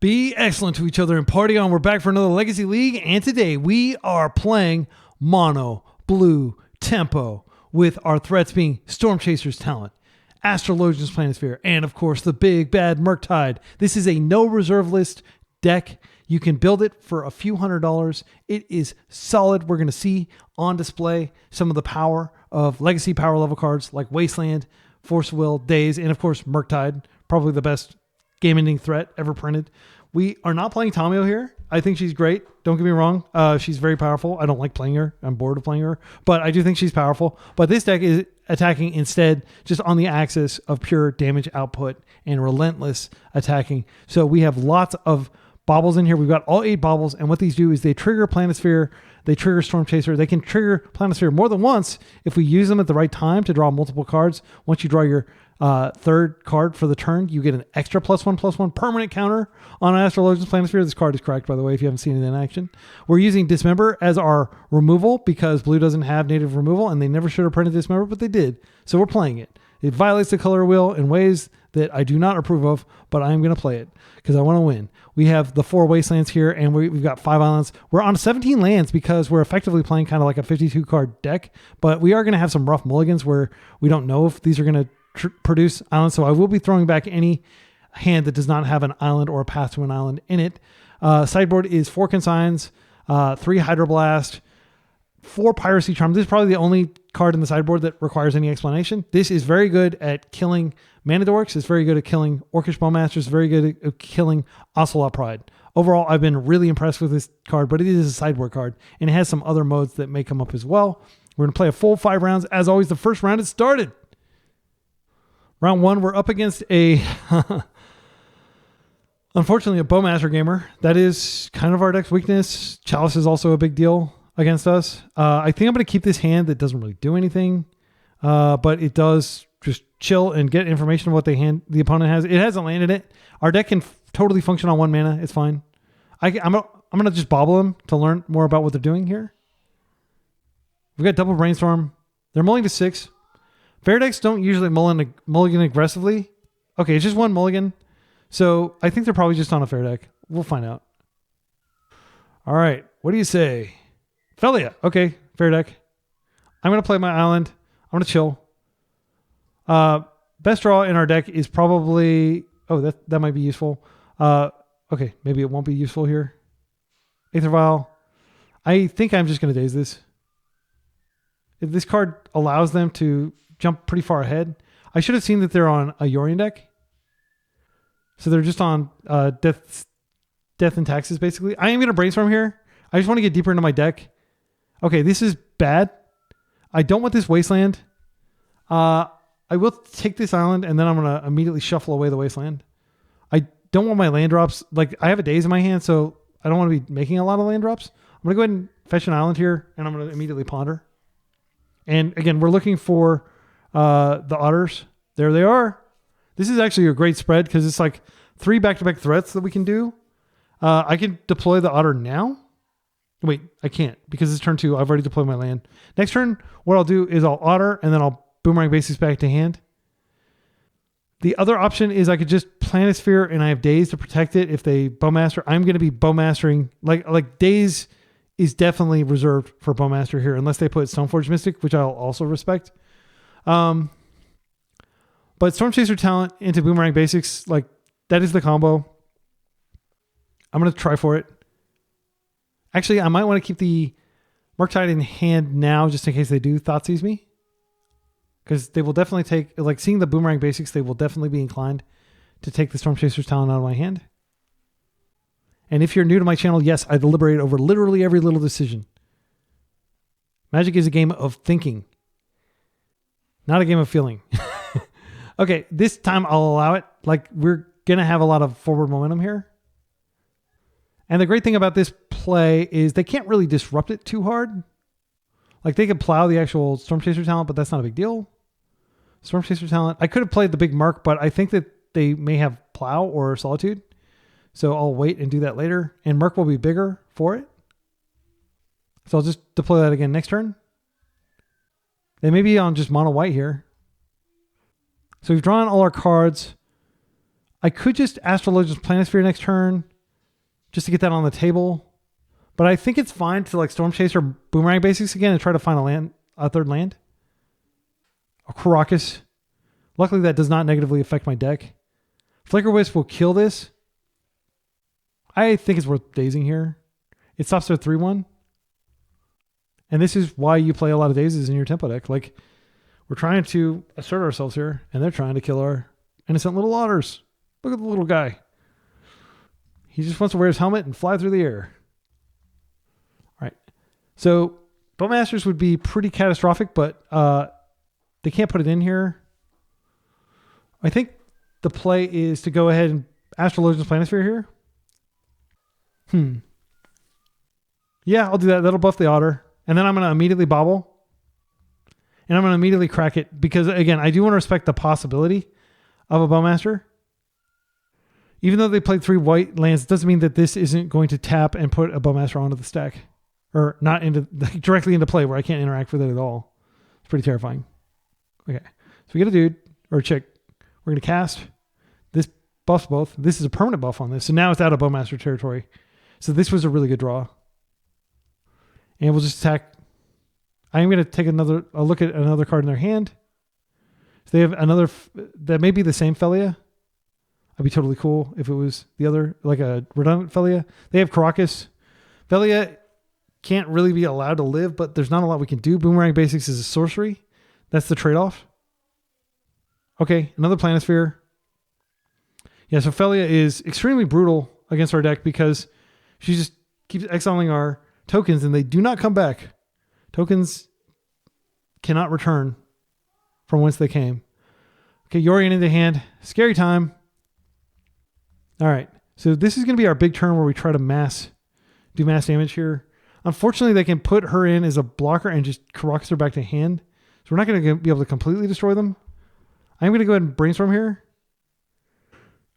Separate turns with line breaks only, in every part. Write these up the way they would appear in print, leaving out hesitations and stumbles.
Be excellent to each other and party on. We're back for another Legacy League, and today we are playing mono blue tempo with our threats being Storm Chaser's Talent, Astrologian's Planisphere, and of course the big bad Murktide. This is a no reserve list deck. You can build it for a few $100s. It is solid. We're going to see on display some of the power of Legacy power level cards like Wasteland, Force Will, Daze, and of course Murktide, probably the best game-ending threat ever printed. We are not playing Tamiyo here. I think she's great. Don't get me wrong. She's very powerful. I don't like playing her. I'm bored of playing her. But I do think she's powerful. But this deck is attacking instead just on the axis of pure damage output and relentless attacking. So we have lots of baubles in here. We've got all 8 baubles. And what these do is they trigger Planisphere. They trigger Storm Chaser. They can trigger Planisphere more than once if we use them at the right time to draw multiple cards. Once you draw your third card for the turn, you get an extra +1/+1 permanent counter on Astrologian's Planisphere. This card is cracked, by the way, if you haven't seen it in action. We're using Dismember as our removal because blue doesn't have native removal, and they never should have printed Dismember, but they did. So we're playing it. It violates the color wheel in ways that I do not approve of, but I am going to play it because I want to win. We have the 4 Wastelands here, and we've got 5 islands. We're on 17 lands because we're effectively playing kind of like a 52 card deck, but we are going to have some rough mulligans where we don't know if these are going to produce islands. So I will be throwing back any hand that does not have an island or a path to an island in it. Sideboard is 4 Consigns, 3 Hydroblast, 4 Piracy Charm. This is probably the only card in the sideboard that requires any explanation. This is very good at killing Mana Dorks. It's very good at killing Orcish Bowmasters. It's very good at killing Ocelot Pride. Overall, I've been really impressed with this card, but it is a sideboard card, and it has some other modes that may come up as well. We're going to play a full 5 rounds. As always, the first round is started. Round 1, we're up against a, unfortunately, a Bowmaster gamer. That is kind of our deck's weakness. Chalice is also a big deal against us. I think I'm going to keep this hand that doesn't really do anything, but it does just chill and get information of what the opponent has. It hasn't landed it. Our deck can totally function on 1 mana. It's fine. I'm going to just bobble them to learn more about what they're doing here. We've got double Brainstorm. They're mulling to 6. Fair decks don't usually mulligan aggressively. Okay, it's just 1 mulligan. So I think they're probably just on a fair deck. We'll find out. All right. What do you say? Felia. Okay, fair deck. I'm going to play my island. I'm going to chill. Best draw in our deck is probably... Oh, that might be useful. Okay, maybe it won't be useful here. Aether Vial. I think I'm just going to Daze this. If this card allows them to jump pretty far ahead. I should have seen that they're on a Yorion deck. So they're just on death and taxes, basically. I am going to Brainstorm here. I just want to get deeper into my deck. Okay, this is bad. I don't want this Wasteland. I will take this island, and then I'm going to immediately shuffle away the Wasteland. I don't want my land drops. Like, I have a Daze in my hand, so I don't want to be making a lot of land drops. I'm going to go ahead and fetch an island here, and I'm going to immediately ponder. And again, we're looking for the Otters. There they are. This is actually a great spread because it's like 3 back-to-back threats that we can do. I can deploy the Otter now. Wait, I can't because it's turn 2. I've already deployed my land. Next turn, what I'll do is I'll Otter and then I'll Boomerang Basics back to hand. The other option is I could just Planisphere and I have Daze to protect it if they Bowmaster. I'm going to be Bowmastering. Like Daze is definitely reserved for Bowmaster here unless they put Stoneforge Mystic, which I'll also respect. But Storm Chaser Talent into Boomerang Basics, like that is the combo. I'm going to try for it. Actually, I might want to keep the Murktide in hand now just in case they do Thoughtseize me. Because they will definitely take, like seeing the Boomerang Basics, they will definitely be inclined to take the Storm Chaser's Talent out of my hand. And if you're new to my channel, yes, I deliberate over literally every little decision. Magic is a game of thinking, not a game of feeling. Okay, this time I'll allow it. Like, we're going to have a lot of forward momentum here. And the great thing about this play is they can't really disrupt it too hard. Like, they could plow the actual Storm Chaser Talent, but that's not a big deal. Storm Chaser Talent. I could have played the big Mark, but I think that they may have Plow or Solitude. So I'll wait and do that later. And Merc will be bigger for it. So I'll just deploy that again next turn. They may be on just mono white here. So we've drawn all our cards. I could just Astrologian's Planisphere next turn just to get that on the table. But I think it's fine to like Storm Chaser Boomerang Basics again and try to find a third land. A Caracas. Luckily that does not negatively affect my deck. Flicker Wisp will kill this. I think it's worth dazing here. It stops at 3-1. And this is why you play a lot of dazes in your tempo deck. Like, we're trying to assert ourselves here, and they're trying to kill our innocent little otters. Look at the little guy. He just wants to wear his helmet and fly through the air. All right. So, Bowmasters would be pretty catastrophic, but they can't put it in here. I think the play is to go ahead and Astrologian's Planisphere here. Yeah, I'll do that. That'll buff the otter. And then I'm going to immediately bobble. And I'm going to immediately crack it. Because, again, I do want to respect the possibility of a Bowmaster. Even though they played 3 white lands, it doesn't mean that this isn't going to tap and put a Bowmaster onto the stack. Or not into directly into play where I can't interact with it at all. It's pretty terrifying. Okay. So we get a dude or a chick. We're going to cast. This buffs both. This is a permanent buff on this. So now it's out of Bowmaster territory. So this was a really good draw. And we'll just attack. I'm going to take a look at another card in their hand. So they have another, that may be the same Felia. I'd be totally cool if it was the other, like a redundant Felia. They have Caracas. Felia can't really be allowed to live, but there's not a lot we can do. Boomerang Basics is a sorcery. That's the trade-off. Okay, another Planisphere. Yeah, so Felia is extremely brutal against our deck because she just keeps exiling our tokens and they do not come back. Tokens cannot return from whence they came. Okay, Yorion in the hand. Scary time. All right, so this is going to be our big turn where we try to do mass damage here. Unfortunately, they can put her in as a blocker and just Caracas her back to hand. So we're not going to be able to completely destroy them. I'm going to go ahead and brainstorm here.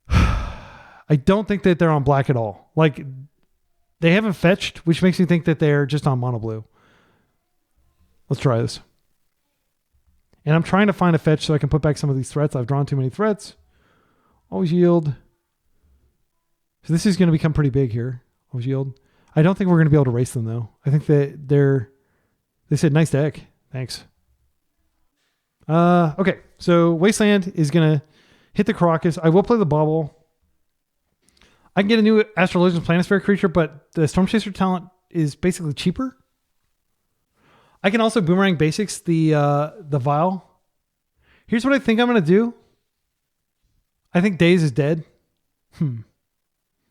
I don't think that they're on black at all. Like, they haven't fetched, which makes me think that they're just on mono blue. Let's try this. And I'm trying to find a fetch so I can put back some of these threats. I've drawn too many threats. Always yield. So this is going to become pretty big here. Always yield. I don't think we're going to be able to race them, though. I think that they said, nice deck. Thanks. Okay, so Wasteland is going to hit the Caracas. I will play the Bauble. I can get a new Astrologian's Planisphere creature, but the Storm Chaser talent is basically cheaper. I can also Boomerang Basics the Vial. Here's what I think I'm going to do. I think Daze is dead. Yeah,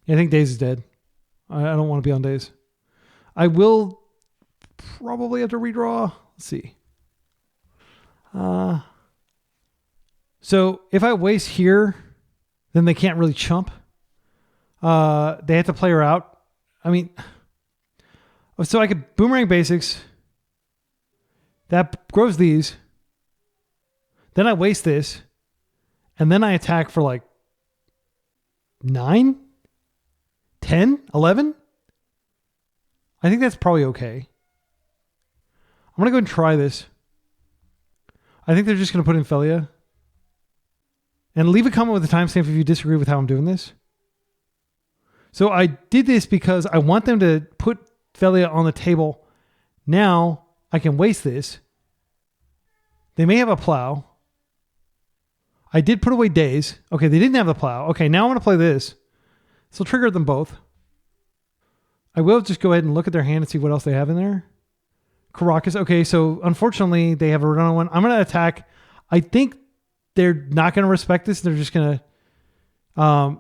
I think Daze is dead. I don't want to be on Daze. I will probably have to redraw. Let's see. So if I waste here, then they can't really chump. They have to play her out. I mean, so I could Boomerang Basics. That grows these. Then I waste this. And then I attack for like 9, 10, 11. I think that's probably okay. I'm going to go and try this. I think they're just going to put in Felia. And leave a comment with a timestamp if you disagree with how I'm doing this. So I did this because I want them to put Felia on the table. Now I can waste this. They may have a plow. I did put away Daze. Okay, they didn't have the plow. Okay, now I'm going to play this. So I'll trigger them both. I will just go ahead and look at their hand and see what else they have in there. Caracas. Okay, so unfortunately they have a redundant one. I'm going to attack. I think they're not going to respect this. They're just going to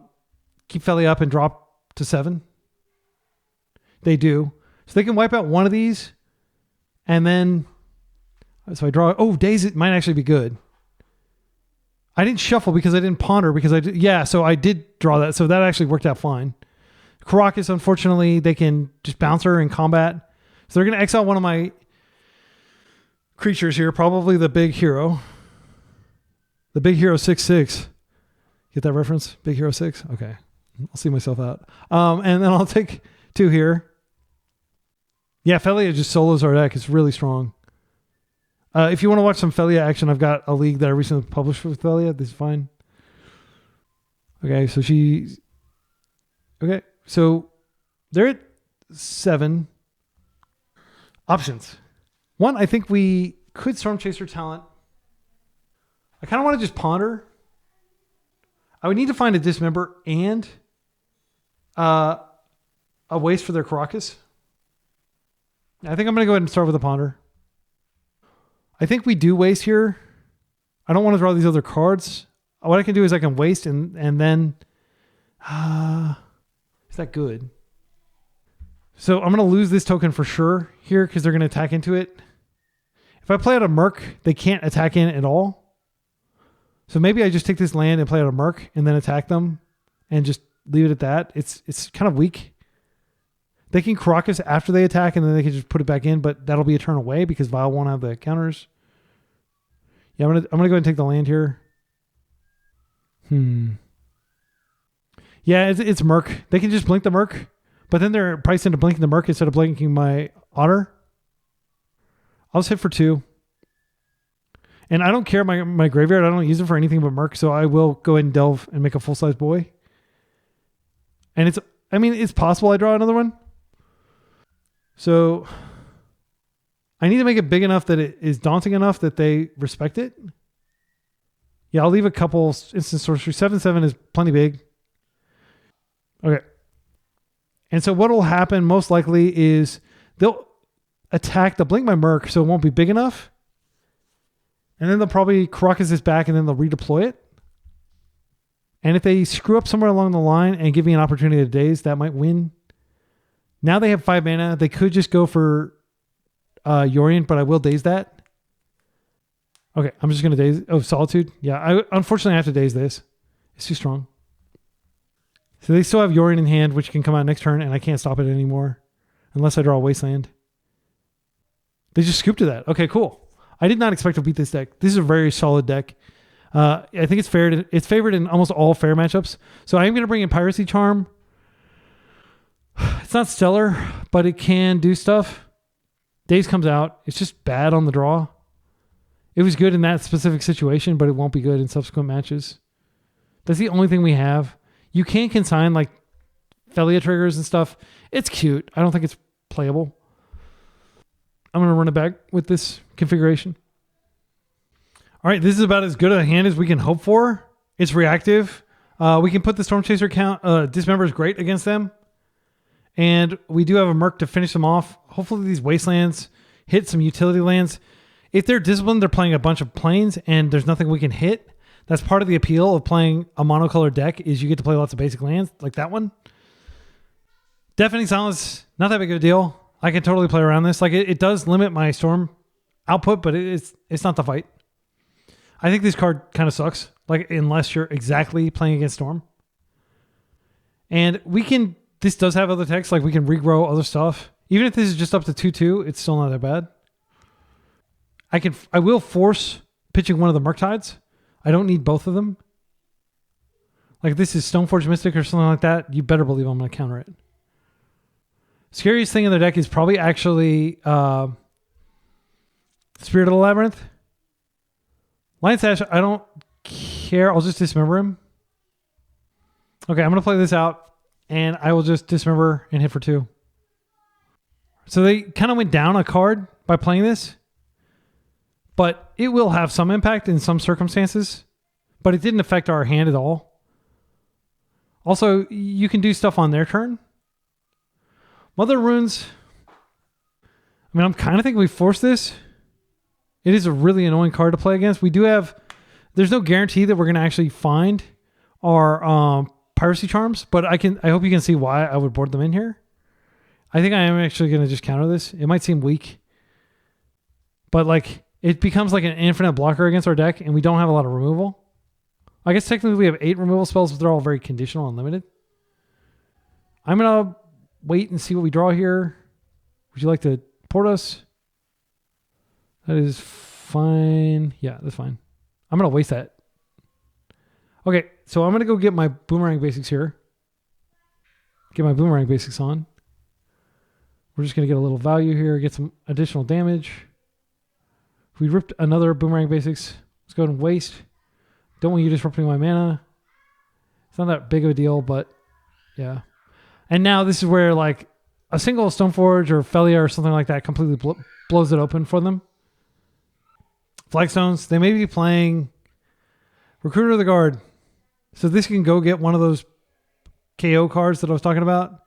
keep Felia up and drop to 7. They do. So they can wipe out one of these. And then, so I draw, oh, Daze might actually be good. I didn't shuffle because I didn't ponder because so I did draw that. So that actually worked out fine. Caracas, unfortunately, they can just bounce her in combat. So they're going to exile one of my creatures here, probably the big hero. The big hero 6/6. Get that reference? Big hero 6? Okay. I'll see myself out. And then I'll take 2 here. Yeah, Felia just solos our deck. It's really strong. If you want to watch some Felia action, I've got a league that I recently published with Felia. This is fine. Okay, so They're at 7 options. One, I think we could Storm Chaser talent. I kind of want to just ponder. I would need to find a dismember and a waste for their Caracas. I think I'm going to go ahead and start with a ponder. I think we do waste here. I don't want to draw these other cards. What I can do is I can waste and then... is that good? So I'm going to lose this token for sure here because they're going to attack into it. If I play out a Merc, they can't attack in at all. So maybe I just take this land and play out a Merc and then attack them and just leave it at that. It's kind of weak. They can Caracas after they attack and then they can just put it back in, but that'll be a turn away because Vial won't have the counters. Yeah, I'm gonna go ahead and take the land here. Yeah, it's Merc. They can just blink the Merc, but then they're priced into blinking the Merc instead of blinking my Otter. I'll just hit for 2. And I don't care my graveyard. I don't use it for anything but Merc, so I will go ahead and delve and make a full-size boy. And it's possible I draw another one. So I need to make it big enough that it is daunting enough that they respect it. Yeah, I'll leave a couple instant sorcery. 7/7 is plenty big. Okay. And so what will happen most likely is they'll attack the blink my Merc, so it won't be big enough. And then they'll probably Caracas this back and then they'll redeploy it. And if they screw up somewhere along the line and give me an opportunity to daze, that might win. Now they have 5 mana. They could just go for Yorion, but I will daze that. Okay, I'm just going to daze. Oh, Solitude. Yeah, I unfortunately have to daze this. It's too strong. So they still have Yorion in hand, which can come out next turn, and I can't stop it anymore unless I draw a Wasteland. They just scooped to that. Okay, cool. I did not expect to beat this deck. This is a very solid deck. I think it's fair. It's favored in almost all fair matchups. So I am going to bring in Piracy Charm. It's not stellar, but it can do stuff. Daze comes out. It's just bad on the draw. It was good in that specific situation, but it won't be good in subsequent matches. That's the only thing we have. You can consign like Felia triggers and stuff. It's cute. I don't think it's playable. I'm going to run it back with this configuration. All right, this is about as good a hand as we can hope for. It's reactive. We can put the Storm Chaser count. Dismember is great against them. And we do have a Merc to finish them off. Hopefully these Wastelands hit some utility lands. If they're disciplined, they're playing a bunch of planes and there's nothing we can hit. That's part of the appeal of playing a monocolored deck is you get to play lots of basic lands like that one. Deafening Silence, not that big of a deal. I can totally play around this. Like it does limit my Storm output, but it's not the fight. I think this card kind of sucks. Like unless you're exactly playing against Storm. And this does have other text, like we can regrow other stuff. Even if this is just up to 2/2, it's still not that bad. I will force pitching one of the Murktides. I don't need both of them. Like if this is Stoneforge Mystic or something like that, you better believe I'm going to counter it. Scariest thing in the deck is probably actually Spirit of the Labyrinth. Lion Sash, I don't care. I'll just dismember him. Okay, I'm going to play this out. And I will just dismember and hit for 2. So they kind of went down a card by playing this. But it will have some impact in some circumstances. But it didn't affect our hand at all. Also, you can do stuff on their turn. Mother Runes. I mean, I'm kind of thinking we force this. It is a really annoying card to play against. We do have... There's no guarantee that we're going to actually find our... Piracy Charms, but I hope you can see why I would board them in here. I think I am actually going to just counter this. It might seem weak, but like it becomes like an infinite blocker against our deck and we don't have a lot of removal. I guess technically we have 8 removal spells, but they're all very conditional and limited. I'm going to wait and see what we draw here. Would you like to port us? That is fine. Yeah, that's fine. I'm going to waste that. Okay, so I'm going to go get my Boomerang Basics here. Get my Boomerang Basics on. We're just going to get a little value here, get some additional damage. If we ripped another Boomerang Basics, let's go ahead and waste. Don't want you disrupting my mana. It's not that big of a deal, but yeah. And now this is where like a single Stoneforge or Felia or something like that completely blows it open for them. Flagstones, they may be playing Recruiter of the Guard. So this can go get one of those KO cards that I was talking about.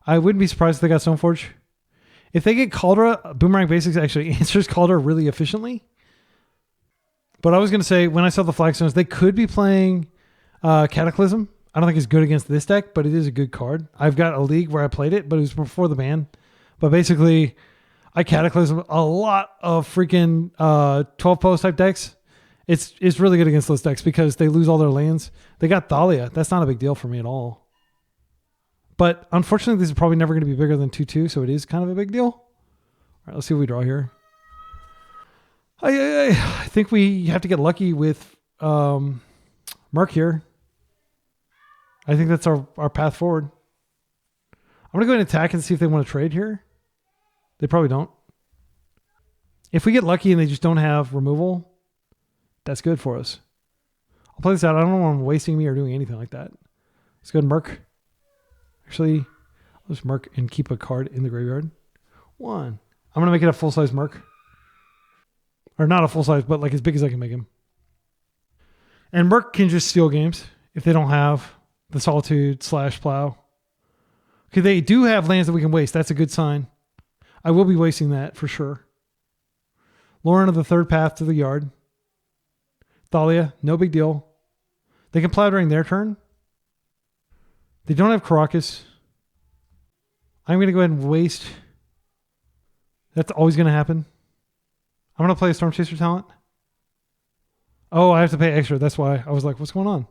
I wouldn't be surprised if they got Stoneforge. If they get Caldera, Boomerang Basics actually answers Caldera really efficiently. But I was going to say, when I saw the Flagstones, they could be playing Cataclysm. I don't think it's good against this deck, but it is a good card. I've got a league where I played it, but it was before the ban. But basically, I Cataclysm a lot of freaking 12 post type decks. It's really good against those decks because they lose all their lands. They got Thalia. That's not a big deal for me at all. But unfortunately, this is probably never going to be bigger than 2/2, so it is kind of a big deal. All right, let's see what we draw here. I think we have to get lucky with Merc here. I think that's our path forward. I'm going to go ahead and attack and see if they want to trade here. They probably don't. If we get lucky and they just don't have removal, that's good for us. I'll play this out. I don't know if I'm wasting me or doing anything like that. Let's go ahead and Merc. Actually, I'll just Merc and keep a card in the graveyard. 1. I'm going to make it a full-size Merc. Or not a full-size, but like as big as I can make him. And Merc can just steal games if they don't have the Solitude / Plow. Okay, they do have lands that we can waste. That's a good sign. I will be wasting that for sure. Lauren of the third path to the yard. Thalia, no big deal. They can plow during their turn. They don't have Caracas. I'm going to go ahead and waste. That's always going to happen. I'm going to play a Storm Chaser talent. Oh, I have to pay extra. That's why I was like, what's going on?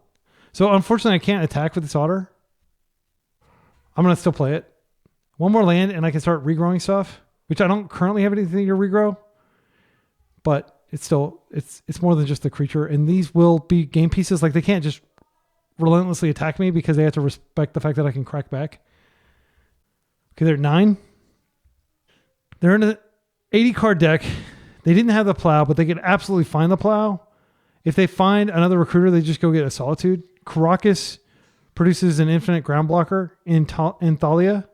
So unfortunately, I can't attack with this Otter. I'm going to still play it. One more land and I can start regrowing stuff, which I don't currently have anything to regrow. But it's still, it's more than just the creature. And these will be game pieces. Like they can't just relentlessly attack me because they have to respect the fact that I can crack back. Okay, they're at 9. They're in an 80 card deck. They didn't have the Plow, but they could absolutely find the Plow. If they find another recruiter, they just go get a Solitude. Caracas produces an infinite ground blocker in Thalia.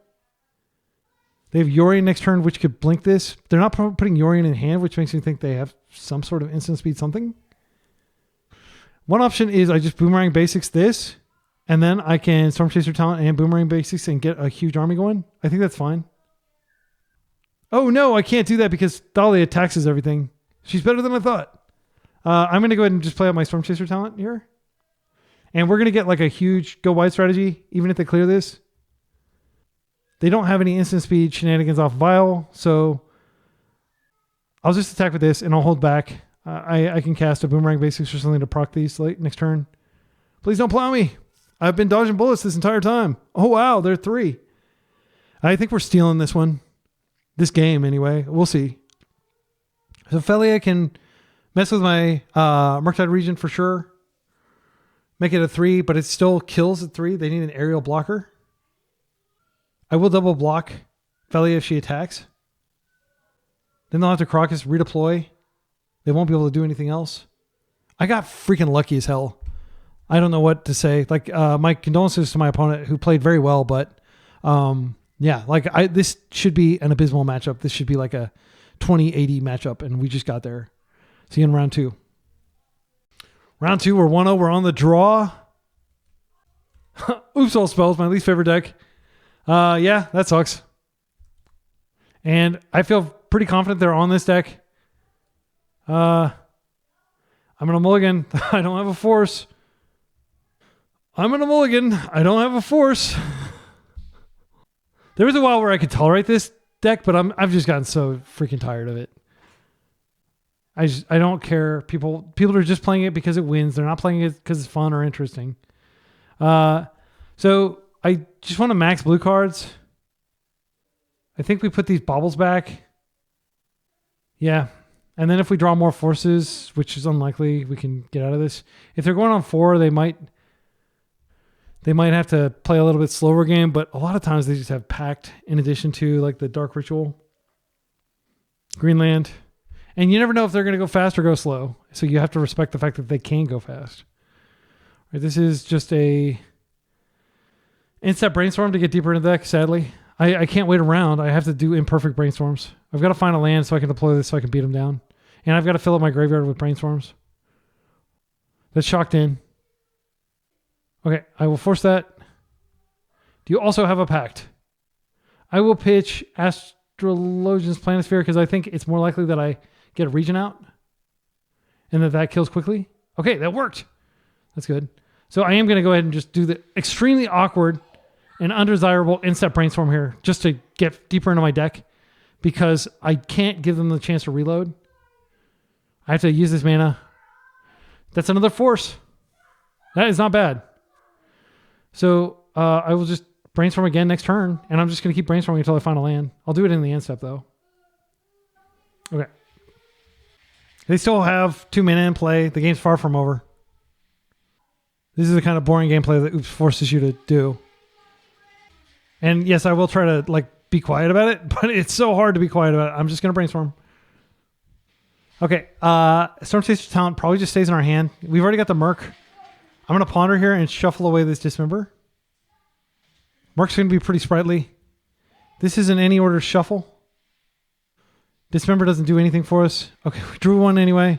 They have Yorion next turn, which could blink this. They're not putting Yorion in hand, which makes me think they have some sort of instant speed something. One option is I just Boomerang Basics this, and then I can Storm Chaser talent and Boomerang Basics and get a huge army going. I think that's fine. Oh no, I can't do that because Thalia taxes everything. She's better than I thought. I'm going to go ahead and just play out my Storm Chaser talent here. And we're going to get like a huge go wide strategy, even if they clear this. They don't have any instant speed shenanigans off Vial, so I'll just attack with this and I'll hold back. I can cast a Boomerang Basics or something to proc these late next turn. Please don't plow me. I've been dodging bullets this entire time. Oh wow, they're 3. I think we're stealing this one. This game anyway. We'll see. So Felia can mess with my Murktide Region for sure. Make it a 3, but it still kills at 3. They need an aerial blocker. I will double block Felia if she attacks. Then they'll have to Crocus redeploy. They won't be able to do anything else. I got freaking lucky as hell. I don't know what to say. Like my condolences to my opponent who played very well, but yeah, like this should be an abysmal matchup. This should be like a 20-80 matchup, and we just got there. See you in round 2. Round 2, we're 1-0. We're on the draw. Oops, all spells. My least favorite deck. Yeah, that sucks. And I feel pretty confident they're on this deck. I'm going to mulligan. I don't have a force. I'm going to mulligan. I don't have a force. There was a while where I could tolerate this deck, but I've just gotten so freaking tired of it. I don't care. People are just playing it because it wins. They're not playing it because it's fun or interesting. So I just want to max blue cards. I think we put these baubles back. Yeah. And then if we draw more forces, which is unlikely, we can get out of this. If they're going on 4, they might have to play a little bit slower game, but a lot of times they just have Pact in addition to like the Dark Ritual. Greenland. And you never know if they're going to go fast or go slow. So you have to respect the fact that they can go fast. Right, this is just a Instead brainstorm to get deeper into the deck, sadly. I can't wait around. I have to do imperfect brainstorms. I've got to find a land so I can deploy this so I can beat them down. And I've got to fill up my graveyard with brainstorms. That's shocked in. Okay, I will force that. Do you also have a pact? I will pitch Astrologian's Planisphere because I think it's more likely that I get a region out and that kills quickly. Okay, that worked. That's good. So I am going to go ahead and just do the extremely awkward and undesirable instep brainstorm here just to get deeper into my deck because I can't give them the chance to reload. I have to use this mana. That's another force. That is not bad. So I will just brainstorm again next turn, and I'm just going to keep brainstorming until I find a land. I'll do it in the end step, though. Okay. They still have 2 mana in play. The game's far from over. This is the kind of boring gameplay that Oops forces you to do. And yes, I will try to be quiet about it, but it's so hard to be quiet about it. I'm just going to brainstorm. Okay. Storm Chaser's Talent probably just stays in our hand. We've already got the Merc. I'm going to ponder here and shuffle away this Dismember. Merc's going to be pretty sprightly. This is an any order shuffle. Dismember doesn't do anything for us. Okay, we drew one anyway.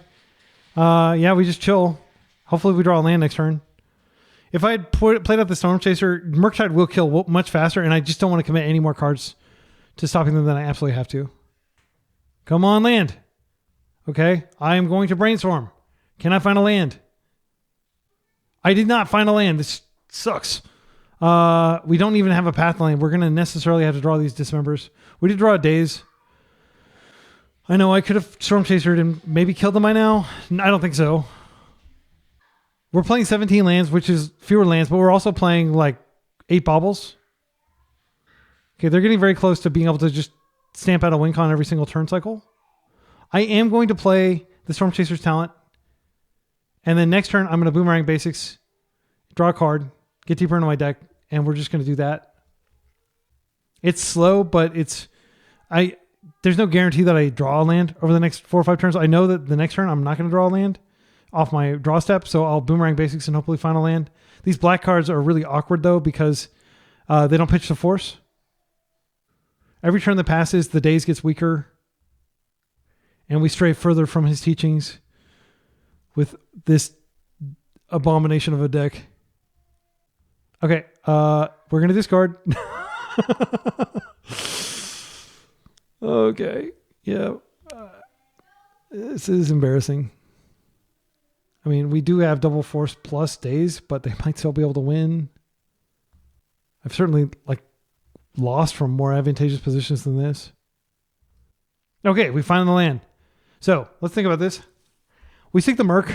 Yeah, we just chill. Hopefully we draw a land next turn. If I had played out the Storm Chaser, Murktide will kill much faster, and I just don't want to commit any more cards to stopping them than I absolutely have to. Come on, land. Okay, I am going to brainstorm. Can I find a land? I did not find a land. This sucks. We don't even have a path land. We're going to necessarily have to draw these Dismembers. We did draw a Daze. I know I could have Storm Chasered and maybe killed them by now. I don't think so. We're playing 17 lands, which is fewer lands, but we're also playing 8 Baubles. Okay, they're getting very close to being able to just stamp out a win con every single turn cycle. I am going to play the Storm Chaser's Talent. And then next turn, I'm going to Boomerang Basics, draw a card, get deeper into my deck, and we're just going to do that. It's slow, but there's no guarantee that I draw a land over the next 4 or 5 turns. I know that the next turn, I'm not going to draw a land off my draw step, so I'll Boomerang Basics and hopefully find a land. These black cards are really awkward, though, because they don't pitch the force. Every turn that passes, the Daze gets weaker, and we stray further from his teachings with this abomination of a deck. Okay, we're going to discard. Okay, yeah. This is embarrassing. I mean, we do have double force plus Daze, but they might still be able to win. I've certainly lost from more advantageous positions than this. Okay, we find the land. So let's think about this. We seek the Merc,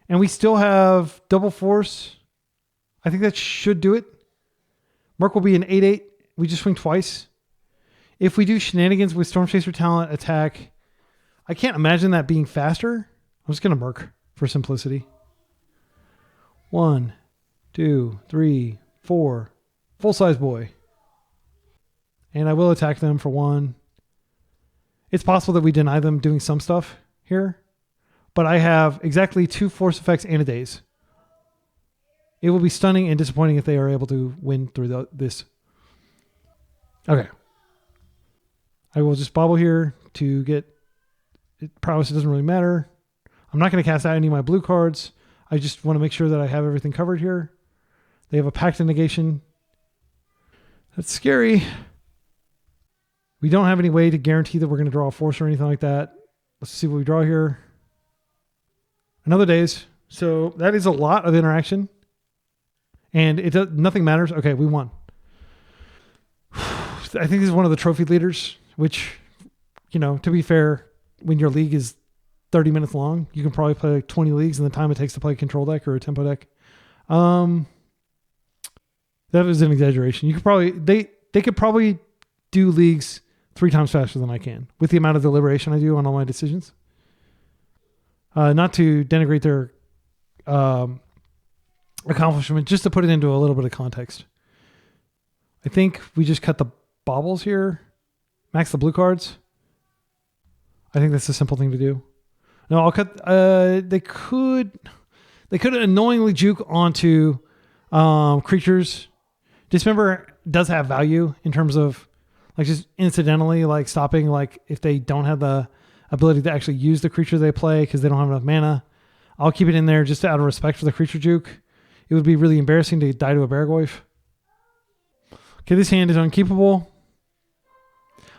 and we still have double force. I think that should do it. Merc will be an 8/8. We just swing twice. If we do shenanigans with Storm Chaser Talent attack, I can't imagine that being faster. I'm just going to Merc for simplicity. 1, 2, 3, 4. Full-size boy. And I will attack them for 1. It's possible that we deny them doing some stuff here, but I have exactly 2 force effects and a Daze. It will be stunning and disappointing if they are able to win through this. Okay. I will just bobble here to get Prowess. It doesn't really matter. I'm not going to cast out any of my blue cards. I just want to make sure that I have everything covered here. They have a Pact of Negation. That's scary. We don't have any way to guarantee that we're going to draw a force or anything like that. Let's see what we draw here. Another Daze. So that is a lot of interaction. And nothing matters. Okay, we won. I think this is one of the trophy leaders, which, to be fair, when your league is 30 minutes long, you can probably play 20 leagues in the time it takes to play a control deck or a tempo deck. That was an exaggeration. They could probably do leagues 3 times faster than I can with the amount of deliberation I do on all my decisions. Not to denigrate their accomplishment, just to put it into a little bit of context. I think we just cut the Baubles here, max the blue cards. I think that's a simple thing to do. No, I'll cut. They could annoyingly juke onto creatures Dismember does have value in terms of like just incidentally like stopping like if they don't have the ability to actually use the creature they play because they don't have enough mana. I'll keep it in there just out of respect for the creature juke. It would be really embarrassing to die to a Beargoyf. Okay, this hand is unkeepable.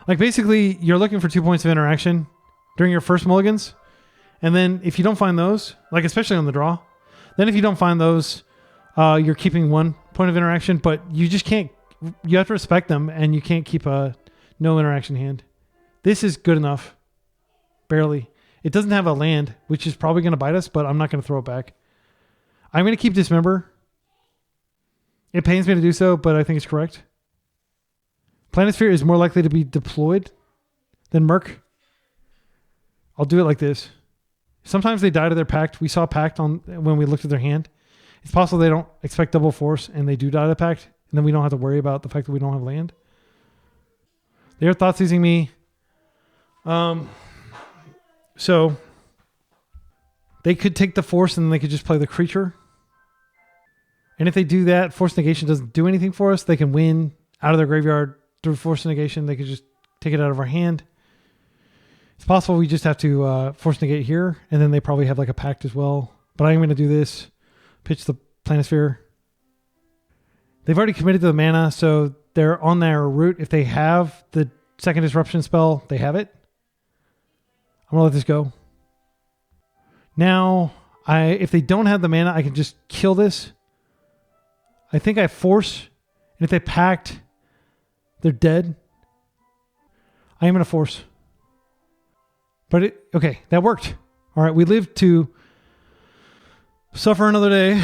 Like basically you're looking for 2 points of interaction during your first mulligans. And then if you don't find those, like especially on the draw, then if you don't find those, you're keeping 1 point of interaction, but you just can't, you have to respect them and you can't keep a no interaction hand. This is good enough. Barely. It doesn't have a land, which is probably going to bite us, but I'm not going to throw it back. I'm going to keep Dismember. It pains me to do so, but I think it's correct. Planisphere is more likely to be deployed than Merc. I'll do it like this. Sometimes they die to their Pact. We saw Pact on when we looked at their hand. It's possible they don't expect double force and they do die to the Pact, and then we don't have to worry about the fact that we don't have land. They are thought seizing me. So they could take the force and then they could just play the creature. And if they do that, force negation doesn't do anything for us. They can win out of their graveyard through force negation. They could just take it out of our hand. It's possible we just have to force negate here, and then they probably have like a Pact as well. But I'm going to do this. Pitch the Planisphere. They've already committed to the mana, so they're on their route. If they have the second disruption spell, they have it. I'm going to let this go. Now, if they don't have the mana, I can just kill this. I think I force, and if they Pact, they're dead. I am going to force. But okay, that worked. All right, we live to suffer another day.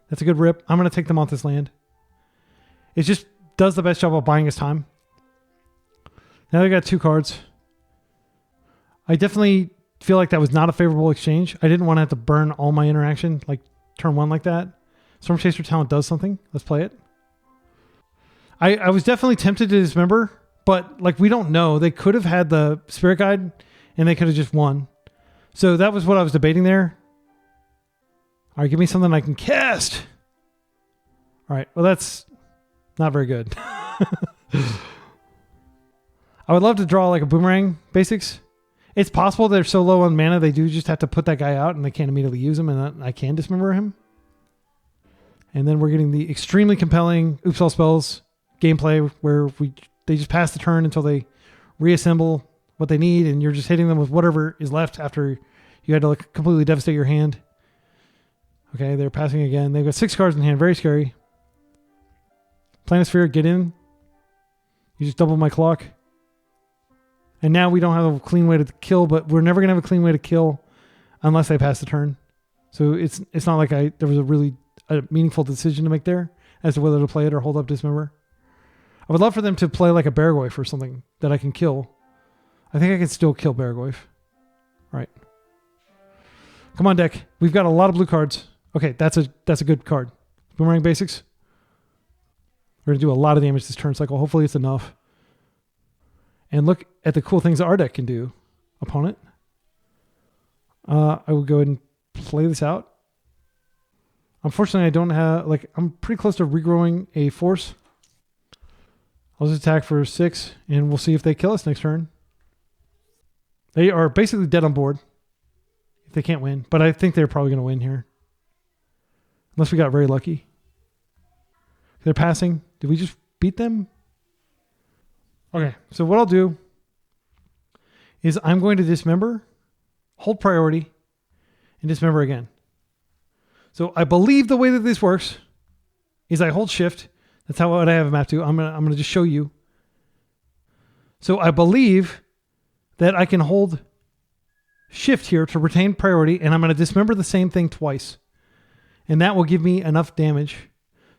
That's a good rip. I'm going to take them off this land. It just does the best job of buying us time. Now they got 2 cards. I definitely feel like that was not a favorable exchange. I didn't want to have to burn all my interaction, like turn 1 like that. Storm Chaser Talent does something. Let's play it. I was definitely tempted to Dismember, but like we don't know. They could have had the Spirit Guide and they could have just won. So that was what I was debating there. All right, give me something I can cast. All right, well that's not very good. I would love to draw like a Boomerang basics. It's possible they're so low on mana they do just have to put that guy out and they can't immediately use him, and I can Dismember him. And then we're getting the extremely compelling Oops All Spells gameplay where they just pass the turn until they reassemble what they need, and you're just hitting them with whatever is left after you had to like completely devastate your hand. Okay, they're passing again. They've got 6 cards in hand. Very scary. Planisphere, get in. You just double my clock. And now we don't have a clean way to kill, but we're never going to have a clean way to kill unless they pass the turn. So it's not like there was a meaningful decision to make there as to whether to play it or hold up Dismember. I would love for them to play like a Beargoyf or something that I can kill. I think I can still kill Beargoyf. All right. Come on, deck. We've got a lot of blue cards. Okay, that's a good card. Boomerang basics. We're going to do a lot of damage this turn cycle. Hopefully it's enough. And look at the cool things that our deck can do. Opponent. I will go ahead and play this out. Unfortunately, I don't have, I'm pretty close to regrowing a force. I'll just attack for 6, and we'll see if they kill us next turn. They are basically dead on board if they can't win, but I think they're probably going to win here. Unless we got very lucky. They're passing. Did we just beat them? Okay, so what I'll do is I'm going to Dismember, hold priority, and Dismember again. So I believe the way that this works is I hold shift. That's how I have it mapped to. I'm gonna just show you. So I believe that I can hold shift here to retain priority, and I'm going to Dismember the same thing twice. And that will give me enough damage.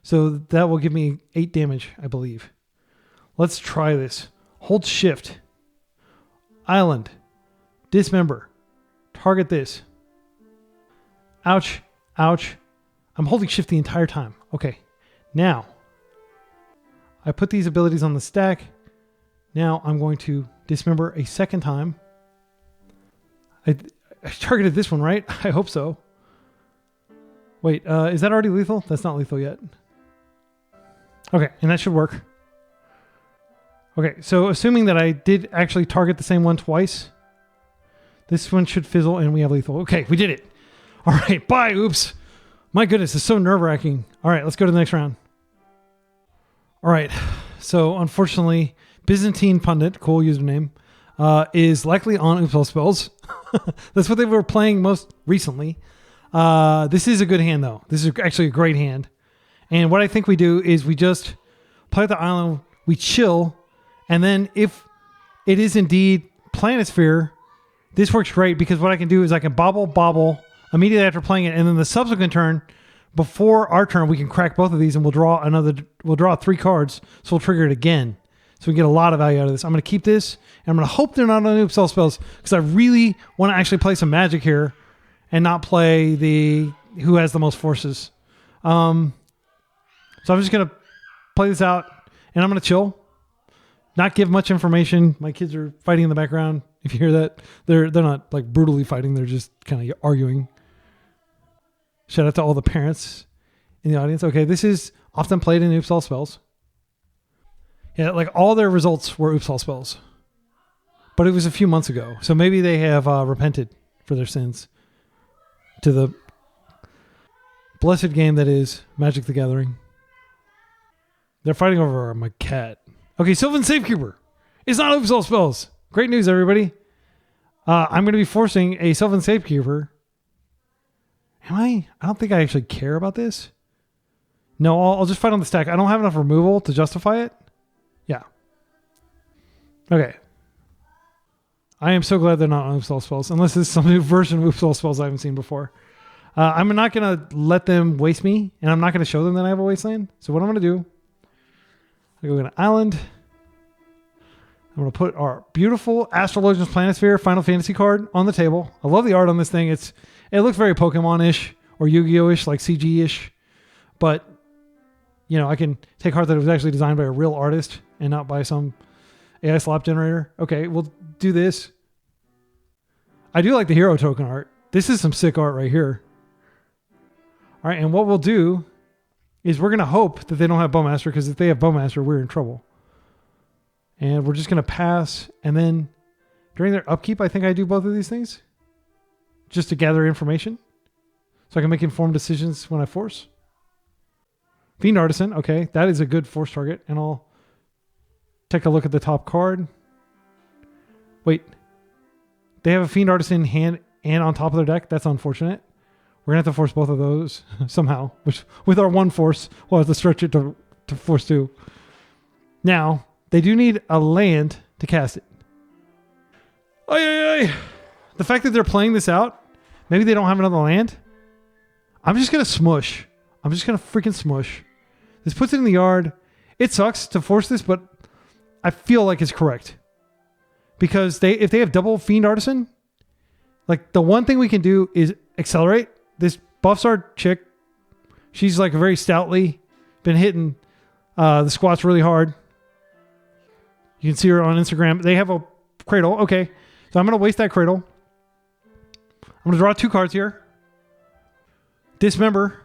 So that will give me 8 damage, I believe. Let's try this. Hold shift. Island. Dismember. Target this. Ouch. Ouch. I'm holding shift the entire time. Okay. Now, I put these abilities on the stack. Now I'm going to Dismember a second time. I targeted this one, right? I hope so. Wait, is that already lethal? That's not lethal yet. Okay, and that should work. Okay, so assuming that I did actually target the same one twice, this one should fizzle and we have lethal. Okay, we did it. All right, bye, oops. My goodness, it's so nerve-wracking. All right, let's go to the next round. All right, so unfortunately, Byzantine Pundit, cool username, is likely on Oops All Spells. That's what they were playing most recently. This is a good hand, though. This is actually a great hand. And what I think we do is we just play the island, we chill, and then if it is indeed Planisphere, this works great because what I can do is I can bobble immediately after playing it, and then the subsequent turn, before our turn, we can crack both of these and we'll draw 3 cards, so we'll trigger it again. So we get a lot of value out of this. I'm going to keep this, and I'm going to hope they're not on Oops All Spells because I really want to actually play some Magic here and not play the who has the most forces. So I'm just going to play this out, and I'm going to chill, not give much information. My kids are fighting in the background. If you hear that, they're not like brutally fighting. They're just kind of arguing. Shout out to all the parents in the audience. Okay, this is often played in Oops All Spells. Yeah, like all their results were Oops All Spells. But it was a few months ago. So maybe they have repented for their sins to the blessed game that is Magic the Gathering. They're fighting over my cat. Okay, Sylvan Safekeeper. It's not Oops All Spells. Great news, everybody. I'm going to be forcing a Sylvan Safekeeper. Am I? I don't think I actually care about this. No, I'll just fight on the stack. I don't have enough removal to justify it. Yeah. Okay. I am so glad they're not on Oops All Spells, unless this is some new version of Oops All Spells I haven't seen before. I'm not going to let them waste me, and I'm not going to show them that I have a Wasteland. So what I'm going to do, I go to an island. I'm going to put our beautiful Astrologian's Planisphere Final Fantasy card on the table. I love the art on this thing. It looks very Pokemon-ish or Yu-Gi-Oh-ish, like CG-ish. But, you know, I can take art that was actually designed by a real artist and not by some AI slop generator. Okay, we'll do this. I do like the hero token art. This is some sick art right here. All right, and what we'll do is we're going to hope that they don't have Bowmaster, because if they have Bowmaster, we're in trouble. And we're just going to pass, and then during their upkeep, I think I do both of these things just to gather information so I can make informed decisions when I force. Fiend Artisan, okay, that is a good force target, and I'll take a look at the top card. Wait, they have a Fiend Artisan in hand and on top of their deck? That's unfortunate. We're going to have to force both of those somehow, which with our one force, we'll have to stretch it to force 2. Now, they do need a land to cast it. The fact that they're playing this out, maybe they don't have another land. I'm just going to smush. I'm just going to freaking smush. This puts it in the yard. It sucks to force this, but I feel like it's correct. Because if they have double Fiend Artisan, like the one thing we can do is accelerate. This buffs our chick. She's like very stoutly been hitting the squats really hard. You can see her on Instagram. They have a Cradle. Okay. So I'm going to waste that Cradle. I'm going to draw 2 cards here. Dismember.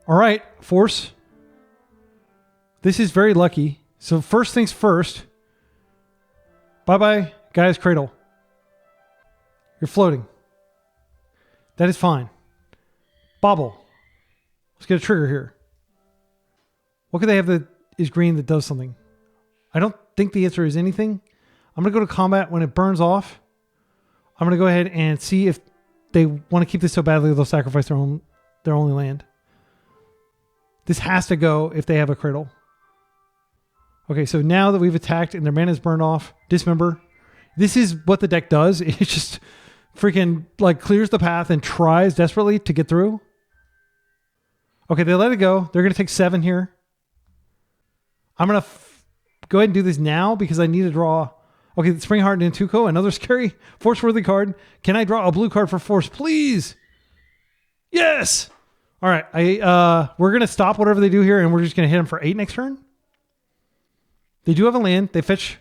All right. Force. This is very lucky. So first things first. Bye-bye, guys. Cradle. You're floating. That is fine. Bobble. Let's get a trigger here. What could they have that is green that does something? I don't think the answer is anything. I'm going to go to combat. When it burns off, I'm going to go ahead and see if they want to keep this so badly they'll sacrifice their only land. This has to go if they have a Cradle. Okay, so now that we've attacked and their mana is burned off, Dismember. This is what the deck does. It just freaking like clears the path and tries desperately to get through. Okay, they let it go. They're going to take 7 here. I'm going to go ahead and do this now because I need to draw. Okay, Spring Heart and Tuco, another scary force-worthy card. Can I draw a blue card for force, please? Yes! All right, we're going to stop whatever they do here, and we're just going to hit them for 8 next turn. They do have a land. They fetch.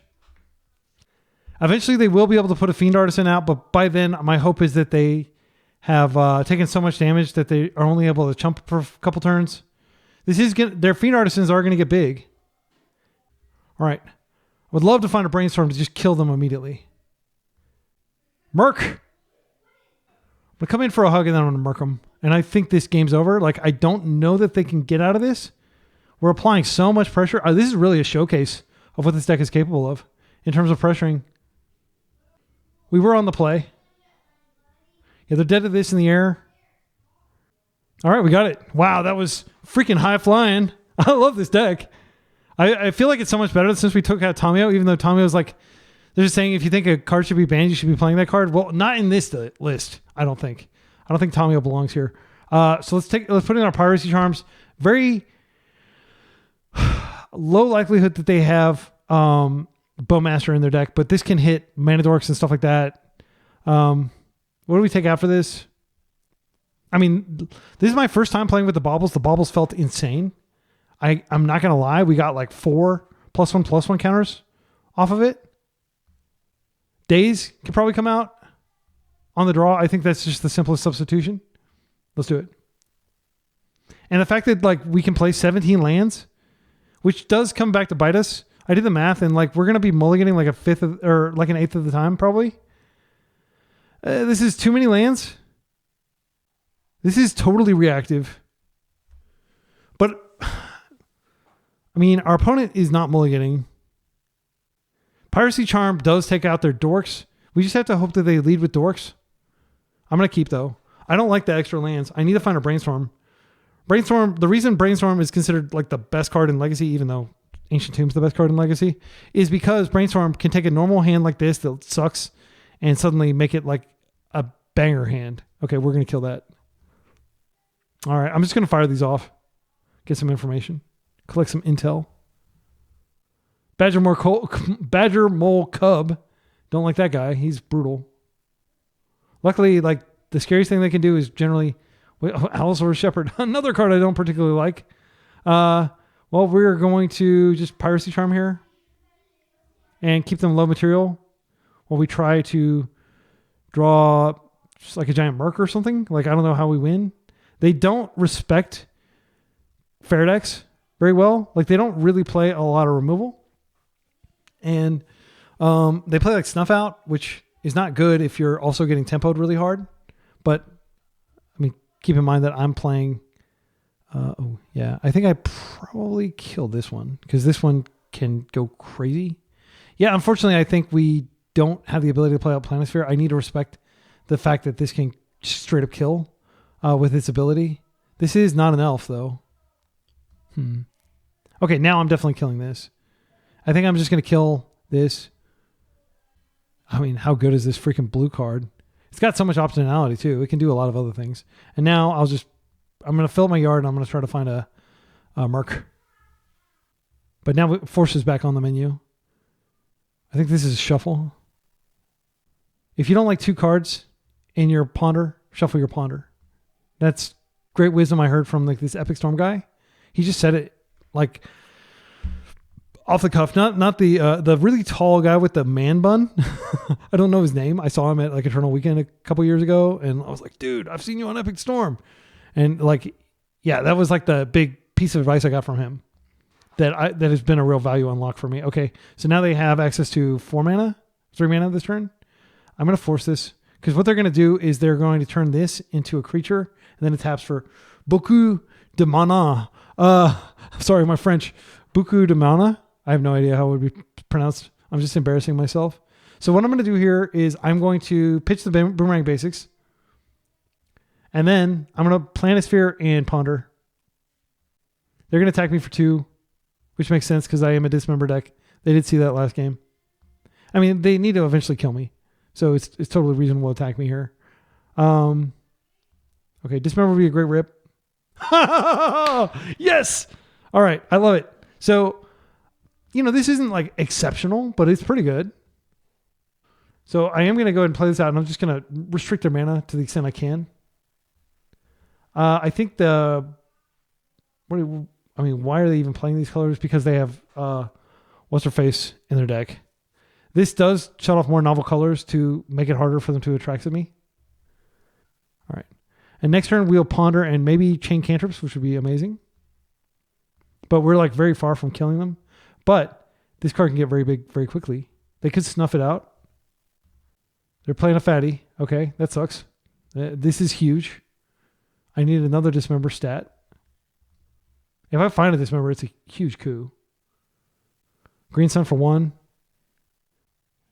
Eventually, they will be able to put a Fiend Artisan out, but by then, my hope is that they have taken so much damage that they are only able to chump for a couple turns. Their Fiend Artisans are gonna get big. All right. I would love to find a Brainstorm to just kill them immediately. Merc. I'm gonna come in for a hug and then I'm gonna Merc them. And I think this game's over. Like, I don't know that they can get out of this. We're applying so much pressure. This is really a showcase of what this deck is capable of in terms of pressuring. We were on the play. Yeah, they're dead to this in the air. All right, we got it. Wow, that was freaking high flying. I love this deck. I feel like it's so much better since we took out Tamiyo, even though Tamiyo's like, they're just saying if you think a card should be banned, you should be playing that card. Well, not in this list, I don't think. I don't think Tamiyo belongs here. So let's put in our Piracy Charms. Very low likelihood that they have Bowmaster in their deck, but this can hit Mana Dorks and stuff like that. What do we take out for this? I mean, this is my first time playing with the Baubles. The Baubles felt insane. I'm not going to lie. We got like 4 +1/+1 counters off of it. Days could probably come out on the draw. I think that's just the simplest substitution. Let's do it. And the fact that like we can play 17 lands, which does come back to bite us. I did the math and like we're going to be mulliganing like an eighth of the time probably. This is too many lands. This is totally reactive. But I mean, our opponent is not mulliganing. Piracy Charm does take out their dorks. We just have to hope that they lead with dorks. I'm going to keep though. I don't like the extra lands. I need to find a Brainstorm. The reason Brainstorm is considered like the best card in Legacy, even though Ancient Tomb's the best card in Legacy, is because Brainstorm can take a normal hand like this that sucks and suddenly make it like a banger hand. Okay, we're going to kill that. All right, I'm just going to fire these off. Get some information. Collect some intel. Badger Mole Cub. Don't like that guy. He's brutal. Luckily, like the scariest thing they can do is generally Allosaurus Shepherd. Another card I don't particularly like. Well, we're going to just Piracy Charm here and keep them low material while we try to draw just like a giant Merc or something. Like, I don't know how we win. They don't respect fair decks very well. Like, they don't really play a lot of removal. And they play like Snuff Out, which is not good if you're also getting tempoed really hard. But, I mean, keep in mind that I'm playing... oh, yeah. I think I probably killed this one because this one can go crazy. Yeah, unfortunately, I think we don't have the ability to play out Planisphere. I need to respect the fact that this can straight up kill with its ability. This is not an elf, though. Okay, now I'm definitely killing this. I think I'm just going to kill this. I mean, how good is this freaking blue card? It's got so much optionality, too. It can do a lot of other things. And now I'm going to fill my yard and I'm going to try to find a Merc. But now Force is back on the menu. I think this is a shuffle. If you don't like 2 cards in your Ponder, shuffle your Ponder. That's great wisdom I heard from like this Epic Storm guy. He just said it like off the cuff. Not the really tall guy with the man bun. I don't know his name. I saw him at like Eternal Weekend a couple years ago and I was like, dude, I've seen you on Epic Storm. And like, yeah, that was like the big piece of advice I got from him that has been a real value unlock for me. Okay, so now they have access to 3 mana this turn. I'm going to force this because what they're going to do is they're going to turn this into a creature and then it taps for beaucoup de mana. Sorry, my French. Beaucoup de mana. I have no idea how it would be pronounced. I'm just embarrassing myself. So what I'm going to do here is I'm going to pitch the Boomerang Basics. And then I'm going to Planisphere and Ponder. They're going to attack me for 2, which makes sense because I am a Dismember deck. They did see that last game. I mean, they need to eventually kill me. So it's totally reasonable to attack me here. Okay, Dismember would be a great rip. Yes! All right, I love it. So, you know, this isn't like exceptional, but it's pretty good. So I am going to go ahead and play this out, and I'm just going to restrict their mana to the extent I can. I think why are they even playing these colors? Because they have What's-Her-Face in their deck. This does shut off more novel colors to make it harder for them to attract to me. All right. And next turn, we'll Ponder and maybe chain cantrips, which would be amazing. but we're like very far from killing them. But this card can get very big very quickly. They could snuff it out. They're playing a fatty. Okay, that sucks. This is huge. I need another dismember stat. If I find a dismember, it's a huge coup. Green Sun for 1.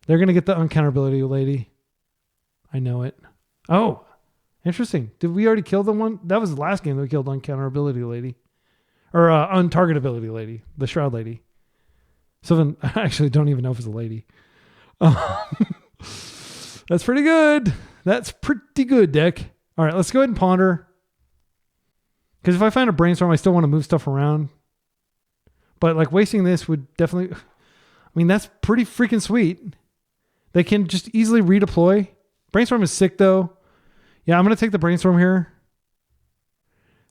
They're going to get the uncounterability lady. I know it. Oh, interesting. Did we already kill the one? That was the last game that we killed uncounterability lady. Or untargetability lady. The Shroud lady. So then I actually don't even know if it's a lady. That's pretty good. That's pretty good, deck. All right, let's go ahead and ponder. Because if I find a brainstorm, I still want to move stuff around. But like wasting this would definitely... I mean, that's pretty freaking sweet. They can just easily redeploy. Brainstorm is sick, though. Yeah, I'm going to take the brainstorm here.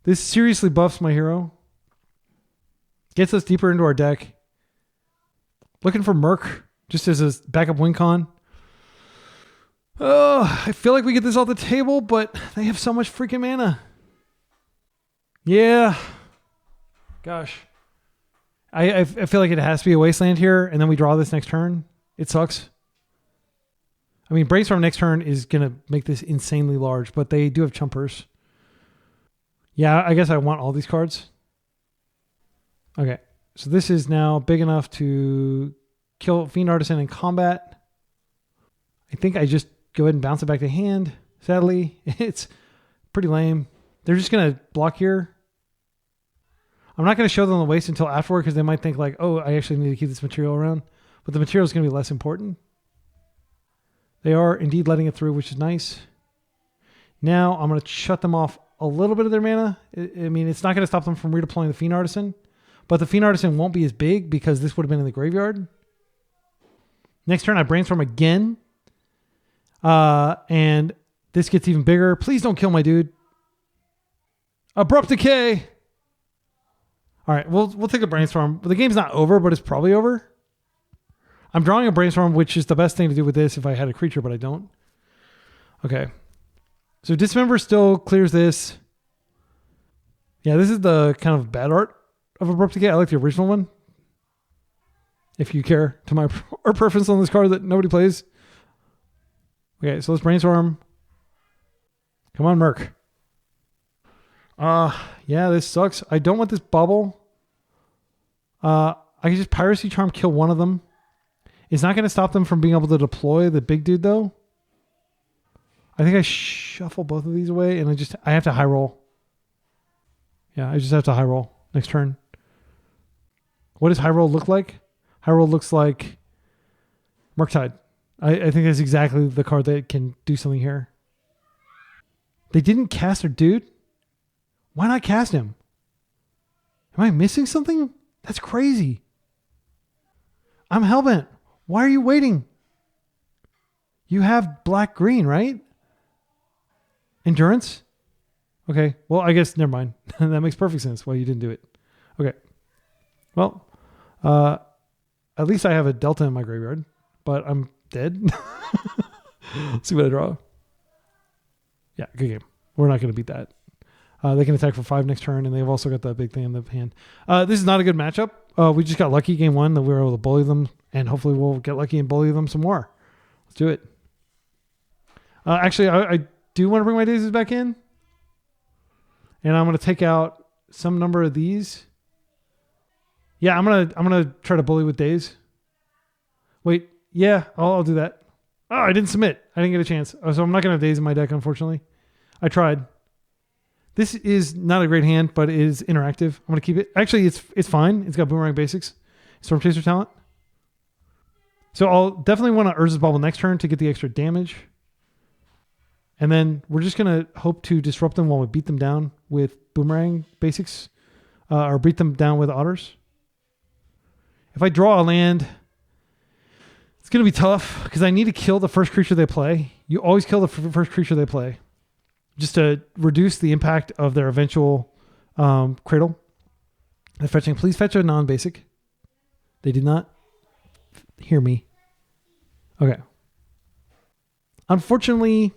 This seriously buffs my hero. Gets us deeper into our deck. Looking for Merc, just as a backup win con. Oh, I feel like we get this off the table, but they have so much freaking mana. Yeah. Gosh. I feel like it has to be a Wasteland here, and then we draw this next turn. It sucks. I mean, Brainstorm next turn is going to make this insanely large, but they do have Chumpers. Yeah, I guess I want all these cards. Okay, so this is now big enough to kill Fiend Artisan in combat. I think I just go ahead and bounce it back to hand. Sadly, it's pretty lame. They're just going to block here. I'm not going to show them the waste until afterward because they might think like, oh, I actually need to keep this material around. But the material is going to be less important. They are indeed letting it through, which is nice. Now I'm going to shut them off a little bit of their mana. I mean, it's not going to stop them from redeploying the Fiend Artisan. But the Fiend Artisan won't be as big because this would have been in the graveyard. Next turn, I Brainstorm again. And this gets even bigger. Please don't kill my dude. Abrupt Decay. All right, we'll take a Brainstorm. The game's not over, but it's probably over. I'm drawing a Brainstorm, which is the best thing to do with this if I had a creature, but I don't. Okay. So Dismember still clears this. Yeah, this is the kind of bad art of Abrupt Decay. I like the original one. If you care to my or preference on this card that nobody plays. Okay, so let's Brainstorm. Come on, Merc. Yeah, this sucks. I don't want this bubble. I can just Piracy Charm kill one of them. It's not going to stop them from being able to deploy the big dude, though. I think I shuffle both of these away, and I have to high roll. Yeah, I just have to high roll next turn. What does high roll look like? High roll looks like Murktide. I think that's exactly the card that can do something here. They didn't cast their dude? Why not cast him? Am I missing something? That's crazy. I'm hellbent. Why are you waiting? You have black-green, right? Endurance? Okay. Well, I guess, never mind. That makes perfect sense why you didn't do it. Okay. Well, at least I have a Delta in my graveyard, but I'm dead. Let's see what I draw. Yeah, good game. We're not going to beat that. They can attack for 5 next turn, and they've also got that big thing in the hand. This is not a good matchup. We just got lucky game 1 that we were able to bully them, and hopefully we'll get lucky and bully them some more. Let's do it. Actually, I do want to bring my daisies back in, and I'm going to take out some number of these. Yeah, I'm gonna try to bully with days. Wait, yeah, I'll do that. Oh, I didn't submit. I didn't get a chance. So I'm not gonna have days in my deck, unfortunately. I tried. This is not a great hand, but it is interactive. I'm going to keep it. Actually, it's fine. It's got Boomerang Basics, Storm Chaser talent. So I'll definitely want to Urza's Bauble next turn to get the extra damage. And then we're just going to hope to disrupt them while we beat them down with Boomerang Basics. Or beat them down with Otters. If I draw a land, it's going to be tough because I need to kill the first creature they play. You always kill the first creature they play, just to reduce the impact of their eventual Cradle. They're fetching. Please fetch a non-basic. They did not hear me. Okay. Unfortunately,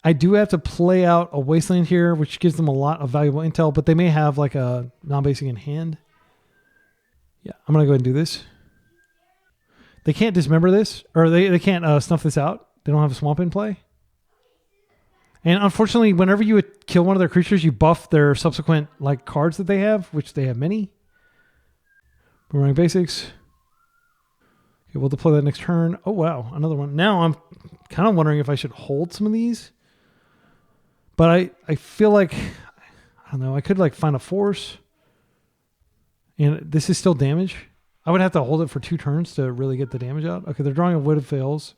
I do have to play out a Wasteland here, which gives them a lot of valuable intel, but they may have like a non-basic in hand. Yeah, I'm going to go ahead and do this. They can't dismember this, or they can't snuff this out. They don't have a swamp in play. And unfortunately, whenever you would kill one of their creatures, you buff their subsequent like cards that they have, which they have many. Boomerang basics. Okay, we'll deploy that next turn. Oh, wow, another one. Now I'm kind of wondering if I should hold some of these. But I feel like, I don't know, I could like find a force. And this is still damage. I would have to hold it for 2 turns to really get the damage out. Okay, they're drawing a Wood of Fails.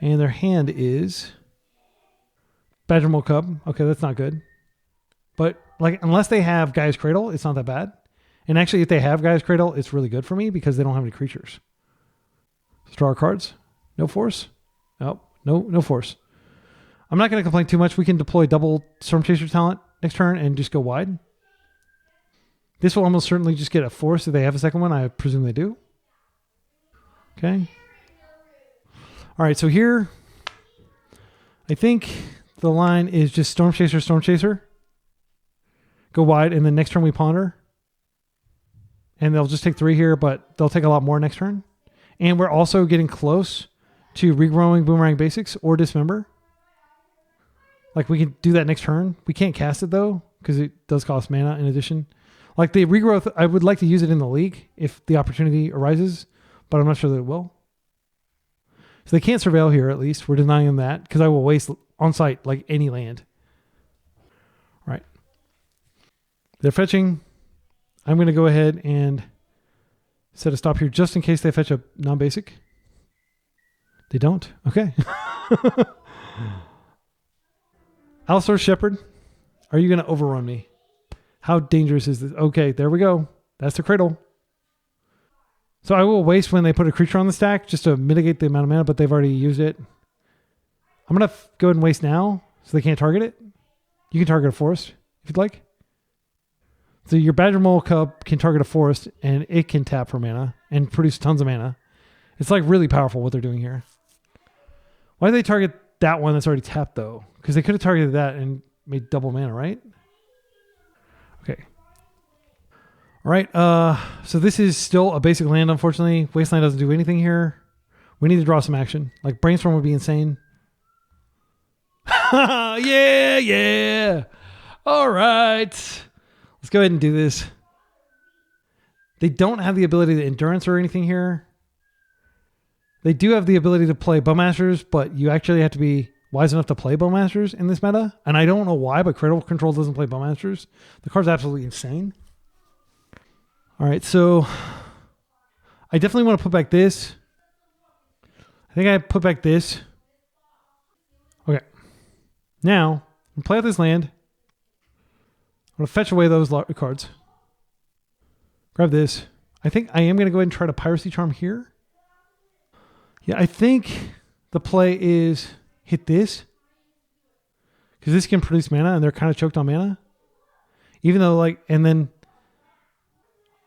And their hand is Badgermole Cub. Okay, that's not good. But like, unless they have Gaia's Cradle, it's not that bad. And actually, if they have Gaia's Cradle, it's really good for me because they don't have any creatures. Let's draw our cards. No force. Nope. No force. I'm not going to complain too much. We can deploy double Storm Chaser talent next turn and just go wide. This will almost certainly just get a force if they have a second one. I presume they do. Okay. All right, so here, I think the line is just Storm Chaser, Storm Chaser. Go wide, and then next turn we ponder. And they'll just take 3 here, but they'll take a lot more next turn. And we're also getting close to regrowing Boomerang Basics or Dismember. Like, we can do that next turn. We can't cast it, though, because it does cost mana in addition. Like, the regrowth, I would like to use it in the league if the opportunity arises, but I'm not sure that it will. So they can't Surveil here, at least. We're denying them that, because I will waste on site, like, any land. All right. They're fetching. I'm going to go ahead and set a stop here just in case they fetch a non-basic. They don't? Okay. Allosaur Shepherd, are you going to overrun me? How dangerous is this? Okay, there we go. That's the Cradle. So I will waste when they put a creature on the stack just to mitigate the amount of mana, but they've already used it. I'm going to go ahead and waste now so they can't target it. You can target a forest if you'd like. So your Badgermole Cub can target a forest and it can tap for mana and produce tons of mana. It's like really powerful what they're doing here. Why do they target that one that's already tapped though? Because they could have targeted that and made double mana, right? Okay. All right. So this is still a basic land, unfortunately. Wasteland doesn't do anything here. We need to draw some action. Like Brainstorm would be insane. Yeah. All right. Let's go ahead and do this. They don't have the ability to endurance or anything here. They do have the ability to play Bowmasters, but you actually have to be wise enough to play Bowmasters in this meta. And I don't know why, but Cradle Control doesn't play Bowmasters. The card's absolutely insane. All right, so I definitely want to put back this. I think I put back this. Okay. Now, I'm going to play out this land. I'm going to fetch away those cards. Grab this. I think I am going to go ahead and try to Piracy Charm here. Yeah, I think the play is hit this. Because this can produce mana and they're kind of choked on mana. Even though like, and then,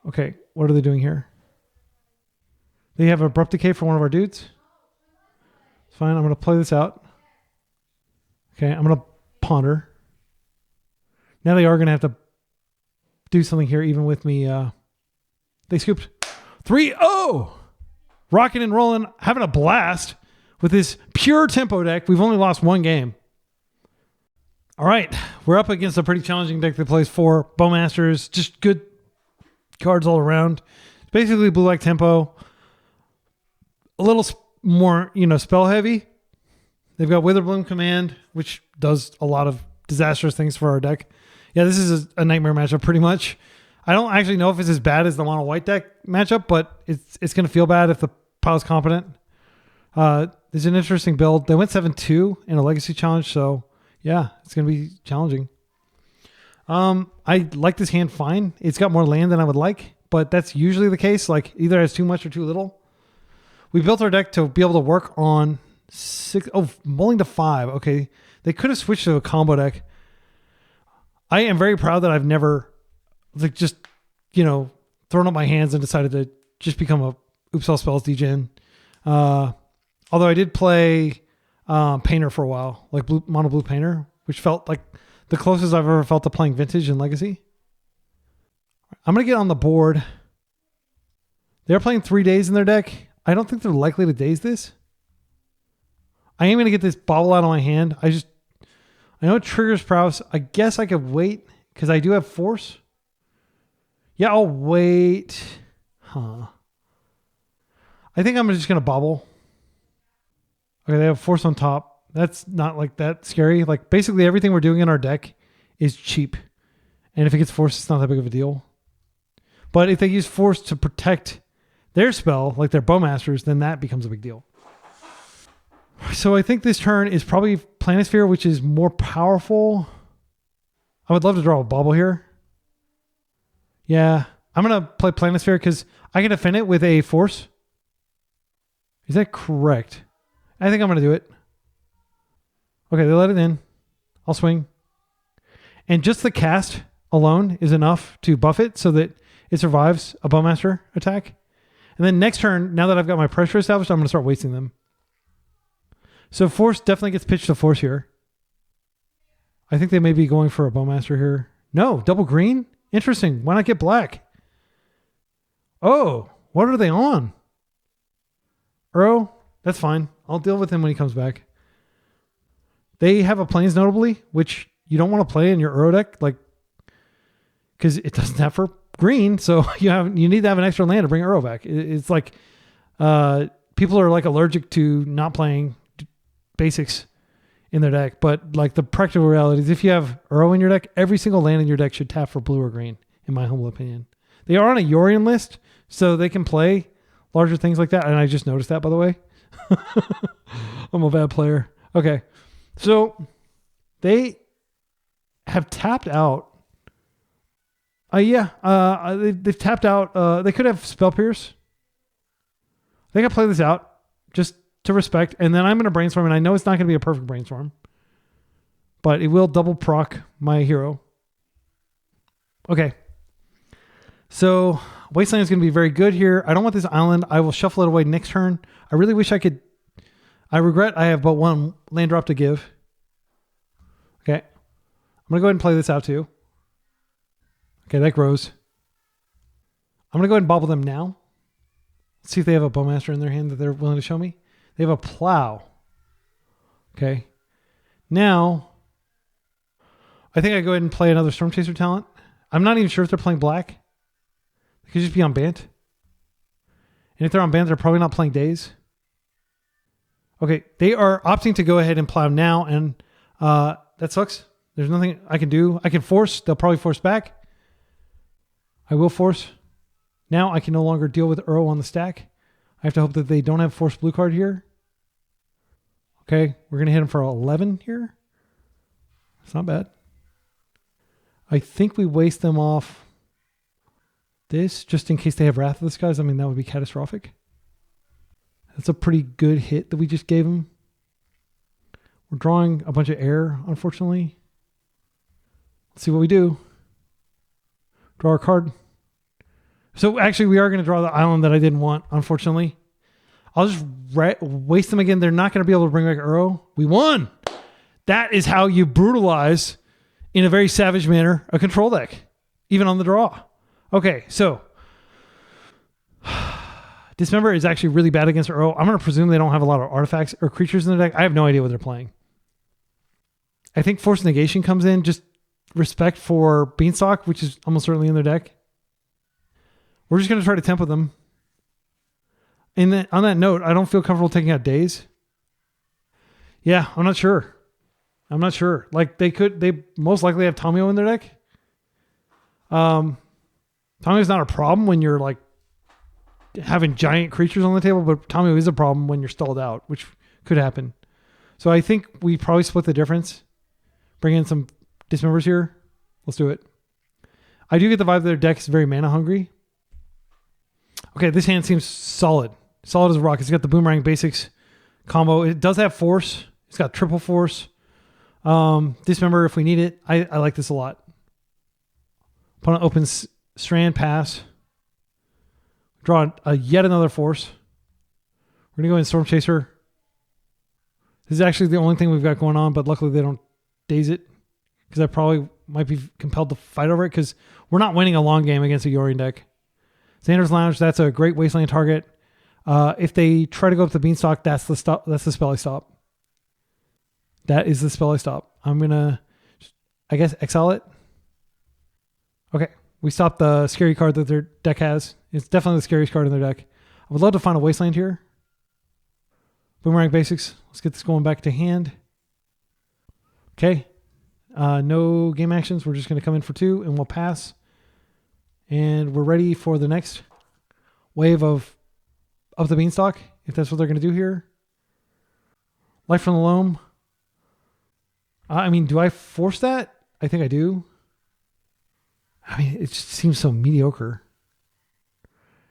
okay, what are they doing here? They have Abrupt Decay for one of our dudes. It's fine, I'm going to play this out. Okay, I'm going to ponder. Now they are going to have to do something here even with me. They scooped 3-0! Rocking and rolling, having a blast with this pure tempo deck. We've only lost 1 game. All right, we're up against a pretty challenging deck that plays 4 Bowmasters. Just good cards all around. It's basically blue-like tempo. A little more, spell heavy. They've got Witherbloom Command, which does a lot of disastrous things for our deck. Yeah, this is a nightmare matchup pretty much. I don't actually know if it's as bad as the mono white deck matchup, but it's going to feel bad if the pile's competent. It's an interesting build. They went 7-2 in a legacy challenge, so yeah, it's going to be challenging. I like this hand fine. It's got more land than I would like, but that's usually the case. Like either it has too much or too little. We built our deck to be able to work on 6. Oh, mulling to 5. Okay, they could have switched to a combo deck. I am very proud that I've never just thrown up my hands and decided to just become a Oops All Spells degen. Although I did play Painter for a while, like mono blue Painter, which felt like the closest I've ever felt to playing Vintage and Legacy. I'm going to get on the board. They're playing 3 days in their deck. I don't think they're likely to daze this. I am going to get this Bauble out of my hand. I know it triggers Prowess. I guess I could wait because I do have Force. Yeah, I'll wait. I think I'm just going to Bauble. Okay, they have Force on top. That's not like that scary. Like basically everything we're doing in our deck is cheap. And if it gets Force, it's not that big of a deal. But if they use Force to protect their spell, like their Bowmasters, then that becomes a big deal. So I think this turn is probably Planisphere, which is more powerful. I would love to draw a Bauble here. Yeah, I'm going to play Planisphere because I can defend it with a Force. Is that correct? I think I'm going to do it. Okay, they let it in. I'll swing. And just the cast alone is enough to buff it so that it survives a Bowmaster attack. And then next turn, now that I've got my pressure established, I'm going to start wasting them. So Force definitely gets pitched to Force here. I think they may be going for a Bowmaster here. No, double green? Interesting. Why not get black? Oh, what are they on? Uro? That's fine. I'll deal with him when he comes back. They have a Plains notably, which you don't want to play in your Uro deck, like, because it doesn't have for green, so you need to have an extra land to bring Uro back. It's like people are like allergic to not playing basics in their deck, but like the practical reality is if you have Uro in your deck, every single land in your deck should tap for blue or green, in my humble opinion. They are on a Yorion list, so they can play larger things like that, and I just noticed that, by the way. I'm a bad player. Okay, so they have tapped out. They've tapped out. They could have Spell Pierce. I think I play this out just to respect, and then I'm going to brainstorm, and I know it's not going to be a perfect brainstorm, but it will double proc my hero. Okay. So Wasteland is going to be very good here. I don't want this island. I will shuffle it away next turn. I really wish I could. I regret I have but one land drop to give. Okay. I'm going to go ahead and play this out too. Okay, that grows. I'm going to go ahead and bobble them now. Let's see if they have a Bowmaster in their hand that they're willing to show me. They have a Plow. Okay. Now, I think I go ahead and play another Storm Chaser talent. I'm not even sure if they're playing black. They could just be on Bant. And if they're on Bant, they're probably not playing Daze. Okay, they are opting to go ahead and Plow now, and that sucks. There's nothing I can do. I can Force. They'll probably Force back. I will Force. Now I can no longer deal with Uro on the stack. I have to hope that they don't have Force blue card here. Okay, we're going to hit them for 11 here. It's not bad. I think we waste them off this just in case they have Wrath of the Skies. I mean, that would be catastrophic. That's a pretty good hit that we just gave them. We're drawing a bunch of air, unfortunately. Let's see what we do. Draw our card. So actually, we are going to draw the island that I didn't want, unfortunately. I'll just waste them again. They're not going to be able to bring back Uro. We won! That is how you brutalize, in a very savage manner, a control deck. Even on the draw. Okay, so Dismember is actually really bad against Uro. I'm going to presume they don't have a lot of artifacts or creatures in their deck. I have no idea what they're playing. I think Force Negation comes in. Just respect for Beanstalk, which is almost certainly in their deck. We're just going to try to tempo them. And on that note, I don't feel comfortable taking out Daze. Yeah, I'm not sure. Like they most likely have Tamiyo in their deck. Tamiyo's not a problem when you're like having giant creatures on the table, but Tamiyo is a problem when you're stalled out, which could happen. So I think we probably split the difference. Bring in some Dismembers here. Let's do it. I do get the vibe that their deck is very mana hungry. Okay, this hand seems solid. Solid as a rock. It's got the Boomerang Basics combo. It does have Force. It's got triple Force. Dismember if we need it. I like this a lot. Opponent opens Strand, pass. Draw yet another Force. We're going to go in Storm Chaser. This is actually the only thing we've got going on, but luckily they don't daze it because I probably might be compelled to fight over it because we're not winning a long game against a Yorion deck. Xander's Lounge, that's a great Wasteland target. If they try to go up the Beanstalk, that's the stop. That's the spell I stop. That is the spell I stop. I'm going to, I guess, exile it. Okay. We stopped the scary card that their deck has. It's definitely the scariest card in their deck. I would love to find a Wasteland here. Boomerang Basics. Let's get this going back to hand. Okay. No game actions. We're just going to come in for 2 and we'll pass. And we're ready for the next wave of the Beanstalk, if that's what they're going to do here. Life from the Loam. I mean, do I force that? I think I do. I mean, it just seems so mediocre.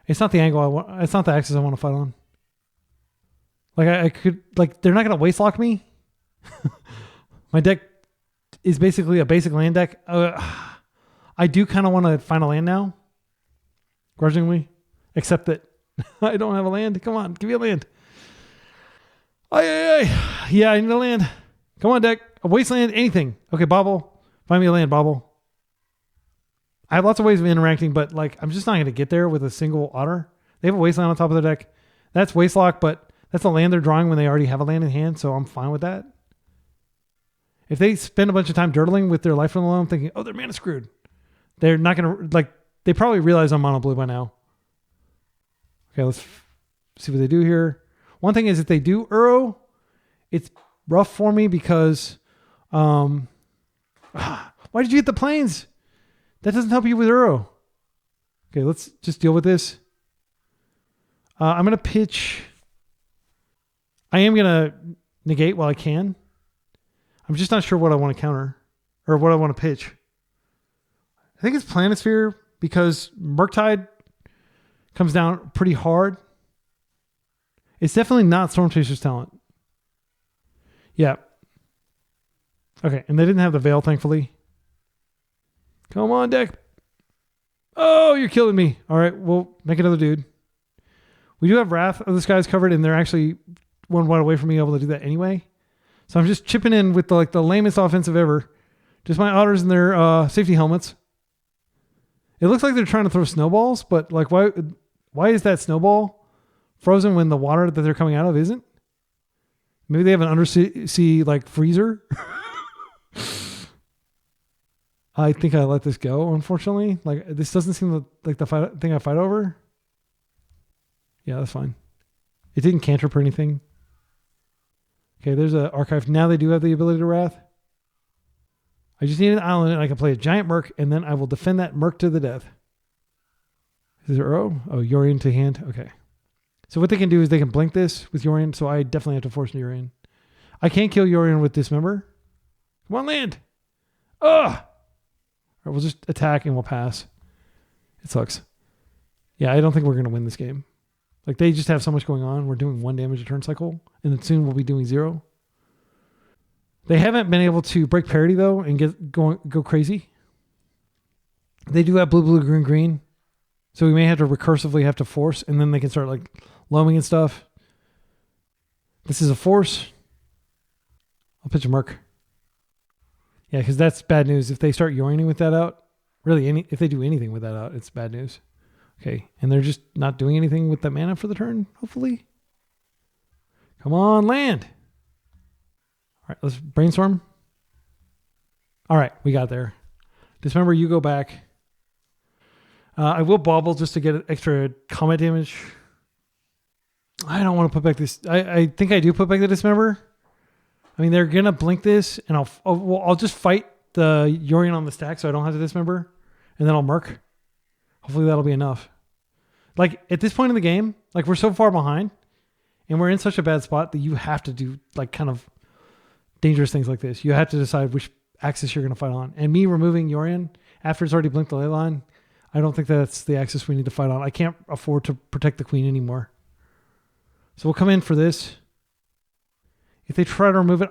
It's not the angle I want. It's not the axis I want to fight on. Like I could, like, they're not going to waste lock me. My deck is basically a basic land deck. I do kind of want to find a land now. Grudgingly. Except that I don't have a land. Come on, give me a land. Yeah, I need a land. Come on, deck. A Wasteland, anything. Okay, Bauble. Find me a land, Bauble. I have lots of ways of interacting, but like I'm just not going to get there with a single otter. They have a Wasteland on top of their deck. That's Wastelock, but that's a land they're drawing when they already have a land in hand, so I'm fine with that. If they spend a bunch of time dirtling with their Life from the Loam, thinking, oh, they're mana screwed. They're not going to, like, they probably realize I'm mono blue by now. Okay, let's see what they do here. One thing is if they do Uro, it's rough for me because, why did you hit the planes? That doesn't help you with Uro. Okay, let's just deal with this. I'm going to pitch. I am going to negate while I can. I'm just not sure what I want to counter or what I want to pitch. I think it's Planisphere because Murktide comes down pretty hard. It's definitely not Storm Chaser's talent. Yeah. Okay, and they didn't have the Vial, thankfully. Come on, deck. Oh, you're killing me. All right, we'll make another dude. We do have Wrath of the Skies covered, and they're actually one white away from being able to do that anyway. So I'm just chipping in with the lamest offensive ever. Just my otters and their safety helmets. It looks like they're trying to throw snowballs, but like why is that snowball frozen when the water that they're coming out of isn't? Maybe they have an undersea like freezer. I think I let this go, unfortunately. Like this doesn't seem like the thing I fight over. Yeah, that's fine. It didn't cantrip or anything. Okay, there's an archive. Now they do have the ability to Wrath. I just need an island and I can play a giant Merc and then I will defend that Merc to the death. Is there Uro? Oh, Yorion to hand. Okay. So what they can do is they can blink this with Yorion, so I definitely have to force an Yorion. I can't kill Yorion with Dismember. Come on, land. Ugh! All right, we'll just attack and we'll pass. It sucks. Yeah, I don't think we're going to win this game. Like, they just have so much going on. We're doing 1 damage a turn cycle, and then soon we'll be doing 0. They haven't been able to break parity, though, and go crazy. They do have blue, blue, green, green. So we may have to recursively have to force, and then they can start, like, loaming and stuff. This is a force. I'll pitch a Merc. Yeah, because that's bad news. If they start Yorioning with that out, really, if they do anything with that out, it's bad news. Okay, and they're just not doing anything with that mana for the turn, hopefully. Come on, land. All right, let's brainstorm. All right, we got there. Dismember, you go back. I will bauble just to get extra combat damage. I don't want to put back this. I think I do put back the Dismember. I mean, they're going to blink this, and I'll just fight the Yorion on the stack so I don't have to Dismember, and then I'll Merc. Hopefully that'll be enough. Like, at this point in the game, like, we're so far behind, and we're in such a bad spot that you have to do, like, kind of dangerous things like this. You have to decide which axis you're going to fight on. And me removing Yorion after it's already blinked the ley line, I don't think that's the axis we need to fight on. I can't afford to protect the queen anymore. So we'll come in for this. If they try to remove it,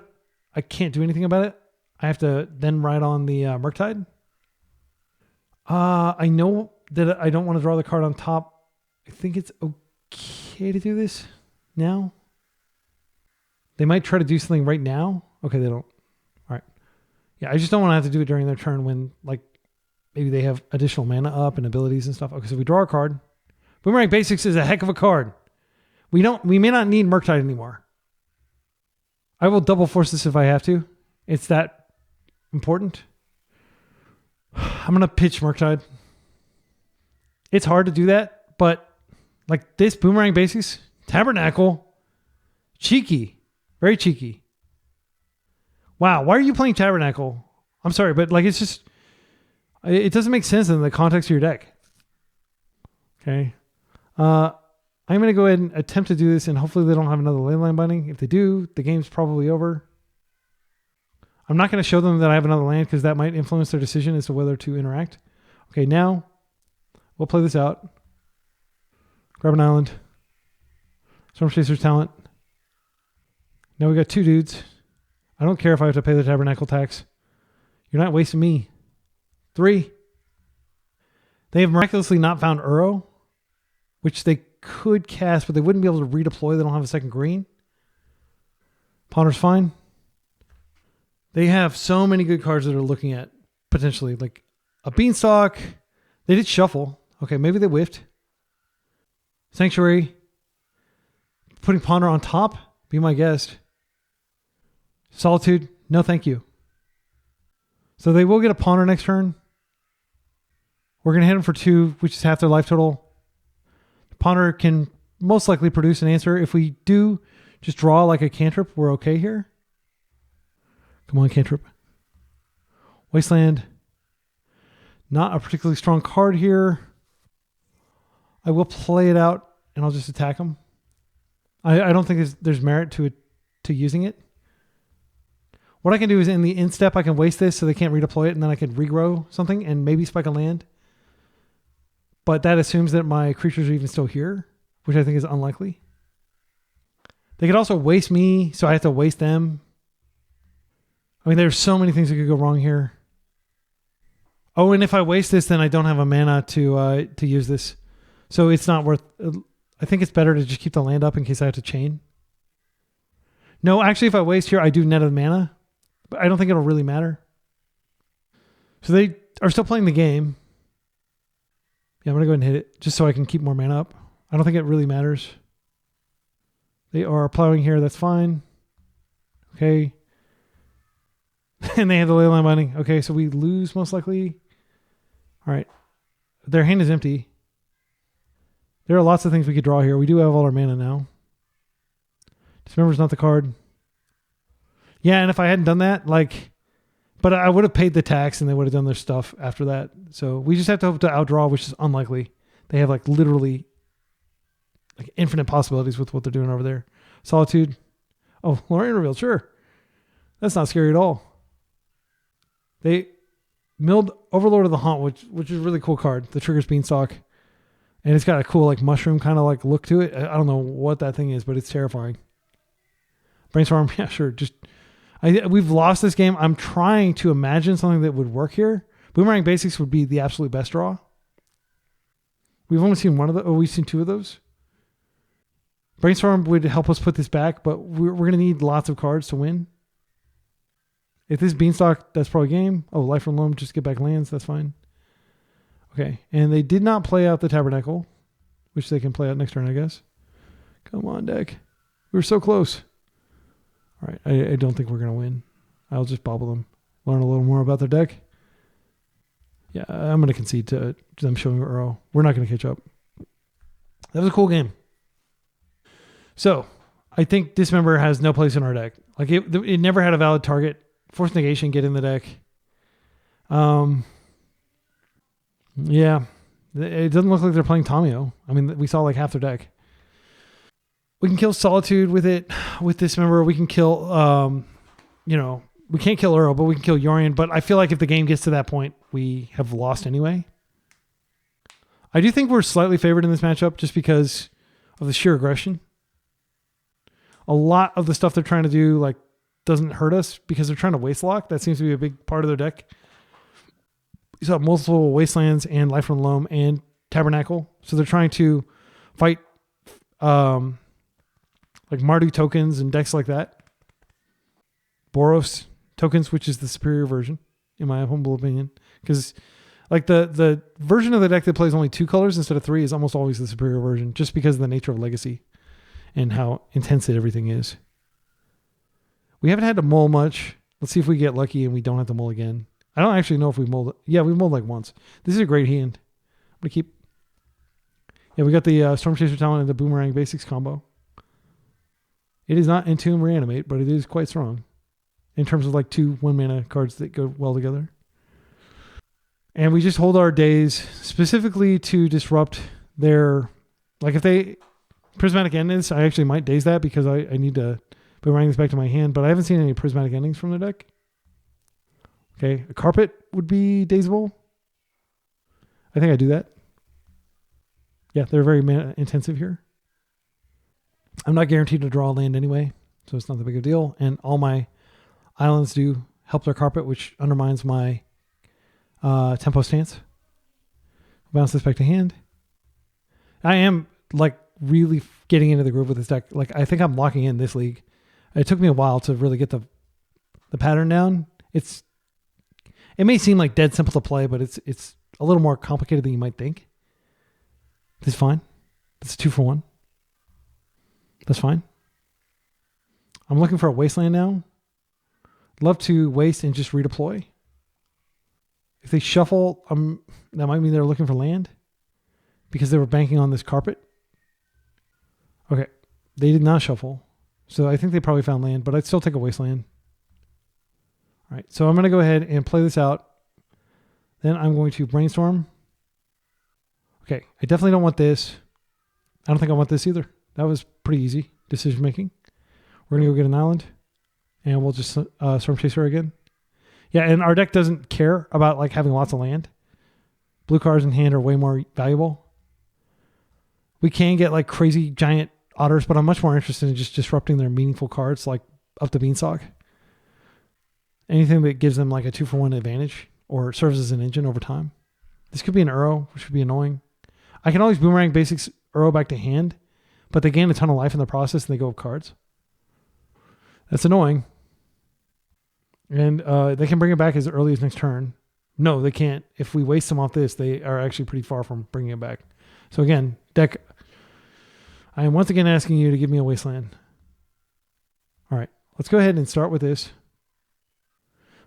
I can't do anything about it. I have to then ride on the Murktide. I know that I don't want to draw the card on top. I think it's okay to do this now. They might try to do something right now. Okay, they don't. All right. Yeah, I just don't want to have to do it during their turn when, like, maybe they have additional mana up and abilities and stuff. Okay, so we draw a card. Boomerang Basics is a heck of a card. We may not need Murktide anymore. I will double force this if I have to. It's that important. I'm going to pitch Murktide. It's hard to do that, but like this Boomerang Basics, Tabernacle, cheeky. Very cheeky. Wow, why are you playing Tabernacle? I'm sorry, but like it's just, it doesn't make sense in the context of your deck. Okay. I'm going to go ahead and attempt to do this, and hopefully they don't have another Leyline Binding. If they do, the game's probably over. I'm not going to show them that I have another land because that might influence their decision as to whether to interact. Okay, now we'll play this out. Grab an island. Storm Chaser's Talent. Now we got 2 dudes. I don't care if I have to pay the Tabernacle tax. You're not wasting me. 3. They have miraculously not found Uro, which they could cast, but they wouldn't be able to redeploy. They don't have a second green. Ponder's fine. They have so many good cards that are looking at potentially, like a Beanstalk. They did shuffle. Okay, maybe they whiffed. Sanctuary. Putting Ponder on top. Be my guest. Solitude. No, thank you. So they will get a Ponder next turn. We're going to hit them for 2, which is half their life total. Ponder can most likely produce an answer. If we do just draw like a cantrip, we're okay here. Come on, cantrip. Wasteland. Not a particularly strong card here. I will play it out and I'll just attack them. I don't think there's merit to using it. What I can do is in the end step, I can waste this so they can't redeploy it, and then I can regrow something and maybe spike a land. But that assumes that my creatures are even still here, which I think is unlikely. They could also waste me, so I have to waste them. I mean, there's so many things that could go wrong here. Oh, and if I waste this, then I don't have a mana to use this. So it's not worth... I think it's better to just keep the land up in case I have to chain. No, actually, if I waste here, I do net of mana. But I don't think it'll really matter. So they are still playing the game. Yeah, I'm going to go ahead and hit it just so I can keep more mana up. I don't think it really matters. They are plowing here. That's fine. Okay. And they have the Leyline Binding. Okay, so we lose most likely. All right. Their hand is empty. There are lots of things we could draw here. We do have all our mana now. Dismember's not the card. Yeah, and if I hadn't done that, but I would have paid the tax and they would have done their stuff after that. So we just have to hope to outdraw, which is unlikely. They have literally infinite possibilities with what they're doing over there. Solitude. Oh, Lorraine revealed. Sure. That's not scary at all. They milled Overlord of the Haunt, which is a really cool card. The triggers Beanstalk. And it's got a cool mushroom kind of look to it. I don't know what that thing is, but it's terrifying. Brainstorm, yeah, sure. We've lost this game. I'm trying to imagine something that would work here. Boomerang Basics would be the absolute best draw. We've only seen one of those. Oh, we've seen 2 of those. Brainstorm would help us put this back, but we're going to need lots of cards to win. If this Beanstalk, that's probably game. Oh, Life from Loam, just get back lands. That's fine. Okay, and they did not play out the Tabernacle, which they can play out next turn, I guess. Come on, deck. We were so close. All right, I don't think we're going to win. I'll just bobble them. Learn a little more about their deck. Yeah, I'm going to concede to them showing Uro. We're not going to catch up. That was a cool game. So, I think Dismember has no place in our deck. It never had a valid target. Force Negation, get in the deck. Yeah. It doesn't look like they're playing Tamiyo. I mean, we saw half their deck. We can kill Solitude with it. With Dismember, we can kill, we can't kill Uro, but we can kill Yorion. But I feel like if the game gets to that point, we have lost anyway. I do think we're slightly favored in this matchup just because of the sheer aggression. A lot of the stuff they're trying to do doesn't hurt us because they're trying to waste lock. That seems to be a big part of their deck. You saw multiple Wastelands and Life from Loam and Tabernacle. So they're trying to fight Mardu tokens and decks like that. Boros tokens, which is the superior version, in my humble opinion. Because like the version of the deck that plays only 2 colors instead of 3 is almost always the superior version, just because of the nature of Legacy and how intense everything is. We haven't had to mull much. Let's see if we get lucky and we don't have to mull again. I don't actually know if we mulled. Yeah, we mulled like once. This is a great hand. I'm going to keep. Yeah, we got the Storm Chaser Talent and the Boomerang Basics combo. It is not Entomb Reanimate, but it is quite strong in terms of like 2 1-mana cards that go well together. And we just hold our days specifically to disrupt their, like if they Prismatic Endings, I actually might daze that because I need to boomerang this back to my hand, but I haven't seen any Prismatic Endings from the deck. Okay, a Carpet would be dazeable. I think I do that. Yeah, they're very mana intensive here. I'm not guaranteed to draw land anyway, so it's not that big of a deal. And all my islands do help their Carpet, which undermines my tempo stance. Bounce this back to hand. I am like really getting into the groove with this deck. Like I think I'm locking in this league. It took me a while to really get the pattern down. It may seem like dead simple to play, but it's a little more complicated than you might think. This is fine. It's 2 for 1. That's fine. I'm looking for a Wasteland now. Love to waste and just redeploy. If they shuffle, that might mean they're looking for land because they were banking on this Carpet. Okay. They did not shuffle. So I think they probably found land, but I'd still take a Wasteland. All right. So I'm going to go ahead and play this out. Then I'm going to brainstorm. Okay. I definitely don't want this. I don't think I want this either. That was pretty easy decision making. We're going to go get an island and we'll just Storm Chaser again. Yeah, and our deck doesn't care about like having lots of land. Blue cards in hand are way more valuable. We can get like crazy giant otters, but I'm much more interested in just disrupting their meaningful cards like up the Beanstalk. Anything that gives them like a 2 for 1 advantage or serves as an engine over time. This could be an Uro, which would be annoying. I can always Boomerang Basics Uro back to hand, but they gain a ton of life in the process and they go with cards. That's annoying. And they can bring it back as early as next turn. No, they can't. If we waste them off this, they are actually pretty far from bringing it back. So again, deck, I am once again asking you to give me a Wasteland. All right, let's go ahead and start with this.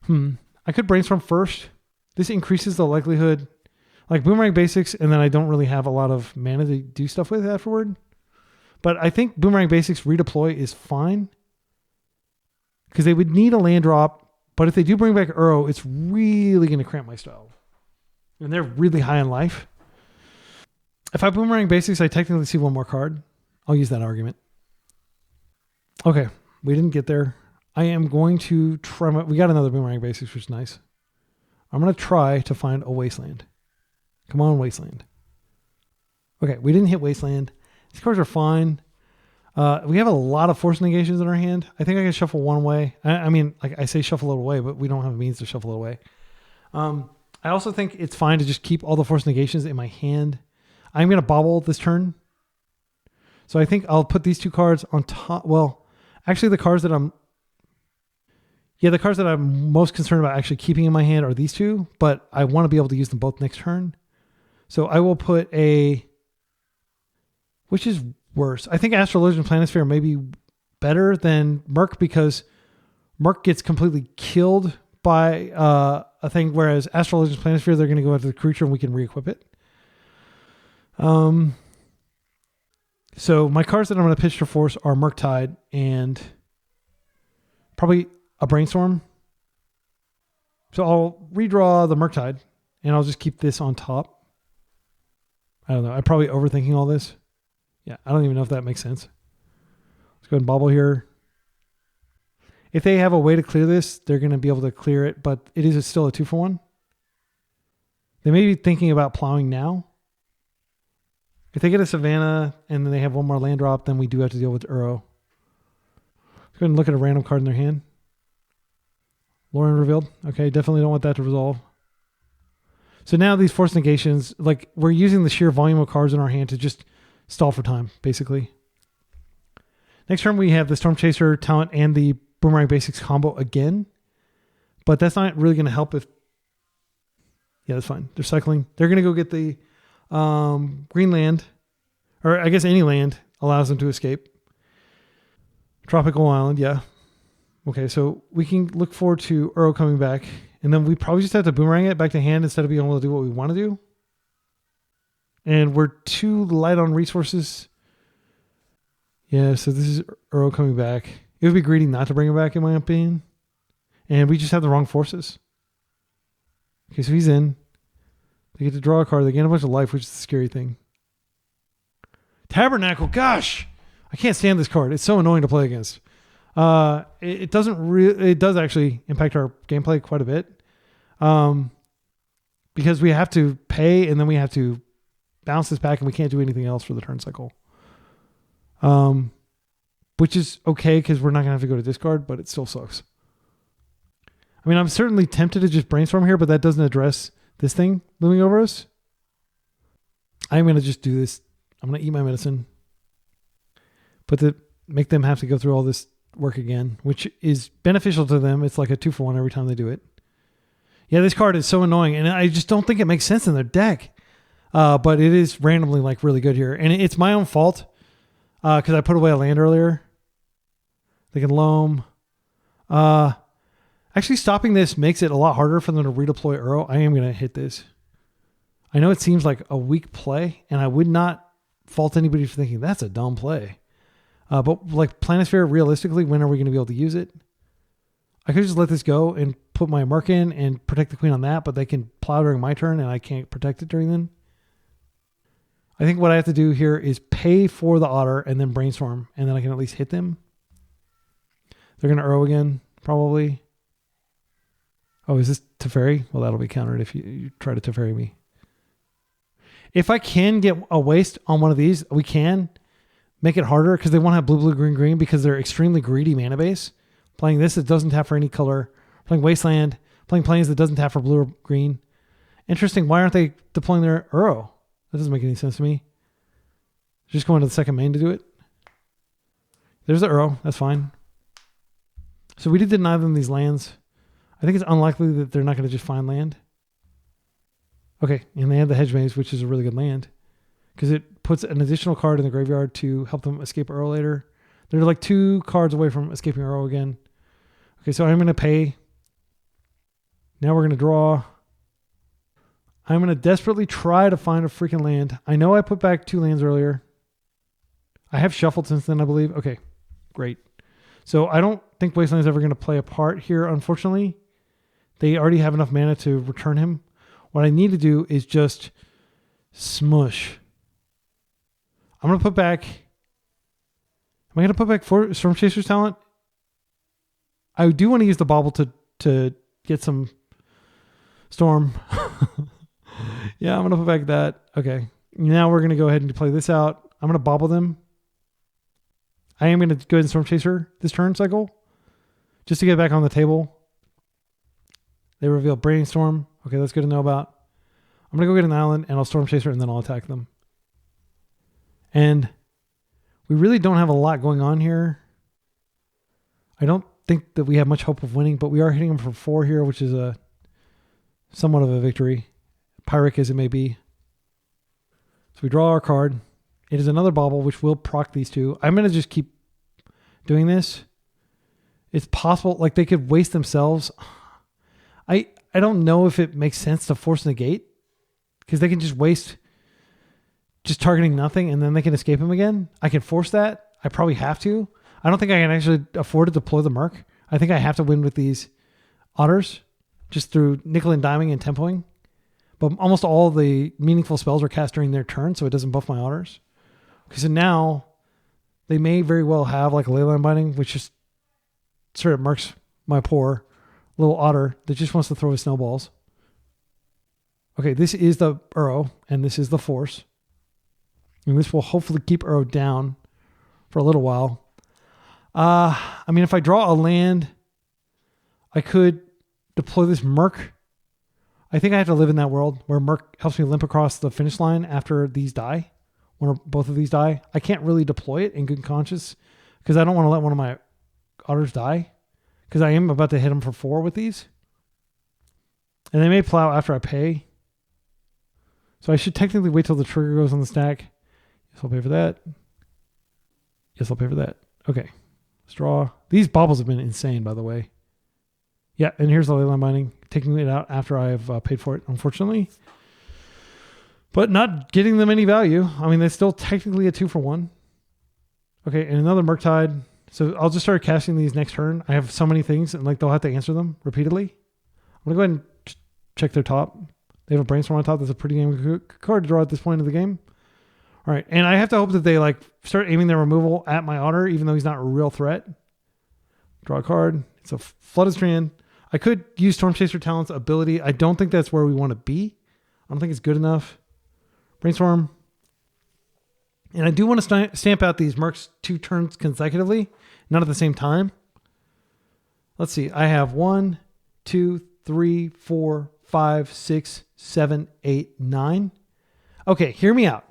I could brainstorm first. This increases the likelihood, like Boomerang Basics, and then I don't really have a lot of mana to do stuff with afterward. But I think Boomerang Basics redeploy is fine because they would need a land drop. But if they do bring back Uro, it's really going to cramp my style. And they're really high in life. If I Boomerang Basics, I technically see 1 more card. I'll use that argument. Okay, we didn't get there. I am going to try we got another Boomerang Basics, which is nice. I'm going to try to find a Wasteland. Come on, Wasteland. Okay, we didn't hit Wasteland. These cards are fine. We have a lot of force negations in our hand. I think I can shuffle 1 away. I mean, like I say shuffle it away, but we don't have a means to shuffle it away. I also think it's fine to just keep all the force negations in my hand. I'm going to bobble this turn. So I think I'll put these 2 cards on top. Well, actually the cards that I'm most concerned about actually keeping in my hand are these 2, but I want to be able to use them both next turn. So I will put which is worse. I think Astrologian Planisphere may be better than Merc because Merc gets completely killed by a thing, whereas Astrologian Planisphere, they're going to go after the creature and we can re-equip it. So my cards that I'm going to pitch to force are Murktide and probably a Brainstorm. So I'll redraw the Murktide and I'll just keep this on top. I don't know. I'm probably overthinking all this. Yeah, I don't even know if that makes sense. Let's go ahead and bobble here. If they have a way to clear this, they're going to be able to clear it, but it is still a 2 for 1. They may be thinking about plowing now. If they get a Savannah and then they have 1 more land drop, then we do have to deal with Uro. Let's go ahead and look at a random card in their hand. Lauren revealed. Okay, definitely don't want that to resolve. So now these force negations, like we're using the sheer volume of cards in our hand to just stall for time, basically. Next turn we have the Storm Chaser talent and the Boomerang Basics combo again. But that's not really going to help if... Yeah, that's fine. They're cycling. They're going to go get the green land. Or I guess any land allows them to escape. Tropical Island, yeah. Okay, so we can look forward to Uro coming back. And then we probably just have to boomerang it back to hand instead of being able to do what we want to do. And we're too light on resources. Yeah, so this is Uro coming back. It would be greedy not to bring him back, in my opinion. And we just have the wrong forces. Okay, so he's in. They get to draw a card. They gain a bunch of life, which is the scary thing. Tabernacle, gosh! I can't stand this card. It's so annoying to play against. It does actually impact our gameplay quite a bit. Because we have to pay and then we have to bounce this back and we can't do anything else for the turn cycle. Which is okay because we're not going to have to go to discard, but it still sucks. I mean, I'm certainly tempted to just brainstorm here, but that doesn't address this thing looming over us. I'm going to just do this. I'm going to eat my medicine. But make them have to go through all this work again, which is beneficial to them. It's like a 2-for-1 every time they do it. Yeah, this card is so annoying, and I just don't think it makes sense in their deck. But it is randomly like really good here. And it's my own fault because I put away a land earlier. They can loam. Actually, stopping this makes it a lot harder for them to redeploy Uro. I am going to hit this. I know it seems like a weak play, and I would not fault anybody for thinking that's a dumb play. But like Planisphere, realistically, when are we going to be able to use it? I could just let this go and put my mark in and protect the queen on that, but they can plow during my turn and I can't protect it during then. I think what I have to do here is pay for the otter and then brainstorm, and then I can at least hit them. They're going to Uro again, probably. Oh, is this Teferi? Well, that'll be countered if you try to Teferi me. If I can get a waste on one of these, we can make it harder because they won't have blue, blue, green, green because they're extremely greedy mana base. Playing this, it doesn't tap for any color. Playing Wasteland, playing planes that doesn't tap for blue or green. Interesting. Why aren't they deploying their Uro? That doesn't make any sense to me. Just going to the second main to do it. There's the Uro. That's fine. So we did deny them these lands. I think it's unlikely that they're not going to just find land. Okay, and they have the Hedge Maze, which is a really good land. Because it puts an additional card in the graveyard to help them escape Uro later. They're like 2 cards away from escaping Uro again. Okay, so I'm going to pay. Now we're going to draw. I'm going to desperately try to find a freaking land. I know I put back 2 lands earlier. I have shuffled since then, I believe. Okay, great. So I don't think Wasteland is ever going to play a part here, unfortunately. They already have enough mana to return him. What I need to do is just smush. I'm going to put back... Am I going to put back Storm Chaser's talent? I do want to use the bauble to get some Storm. Yeah, I'm going to put back that. Okay. Now we're going to go ahead and play this out. I'm going to bauble them. I am going to go ahead and Storm Chaser this turn cycle just to get back on the table. They reveal Brainstorm. Okay, that's good to know about. I'm going to go get an island and I'll Storm Chaser and then I'll attack them. And we really don't have a lot going on here. I don't think that we have much hope of winning, but we are hitting them for 4 here, which is a somewhat of a victory. Pyric as it may be. So we draw our card. It is another bauble, which will proc these 2. I'm going to just keep doing this. It's possible, like they could waste themselves. I don't know if it makes sense to force negate because they can just waste just targeting nothing and then they can escape him again. I can force that. I probably have to. I don't think I can actually afford to deploy the Merc. I think I have to win with these otters just through nickel and diming and tempoing. But almost all the meaningful spells are cast during their turn, so it doesn't buff my otters. Okay, so now they may very well have like a Leyline Binding, which just sort of marks my poor little otter that just wants to throw his snowballs. Okay, this is the Uro, and this is the Force. And this will hopefully keep Uro down for a little while. I mean, if I draw a land, I could deploy this Merc. I think I have to live in that world where Merc helps me limp across the finish line after these die. When both of these die. I can't really deploy it in good conscience because I don't want to let one of my otters die. because I am about to hit them for 4 with these. And they may plow after I pay. So I should technically wait till the trigger goes on the stack. Yes, I'll pay for that. Yes, I'll pay for that. Okay. Let's draw. These baubles have been insane, by the way. Yeah, and here's the Leyline Binding. Taking it out after I've paid for it, unfortunately. But not getting them any value. I mean, they're still technically a 2 for 1. Okay, and another Murktide. So I'll just start casting these next turn. I have so many things, and like they'll have to answer them repeatedly. I'm going to go ahead and check their top. They have a Brainstorm on top. That's a pretty good card to draw at this point of the game. All right, and I have to hope that they like start aiming their removal at my Otter, even though he's not a real threat. Draw a card. It's a Flooded Strand. I could use Storm Chaser Talent's ability. I don't think that's where we want to be. I don't think it's good enough. Brainstorm. And I do want to stamp out these Mercs 2 turns consecutively, not at the same time. Let's see. I have 1, 2, 3, 4, 5, 6, 7, 8, 9. Okay, hear me out.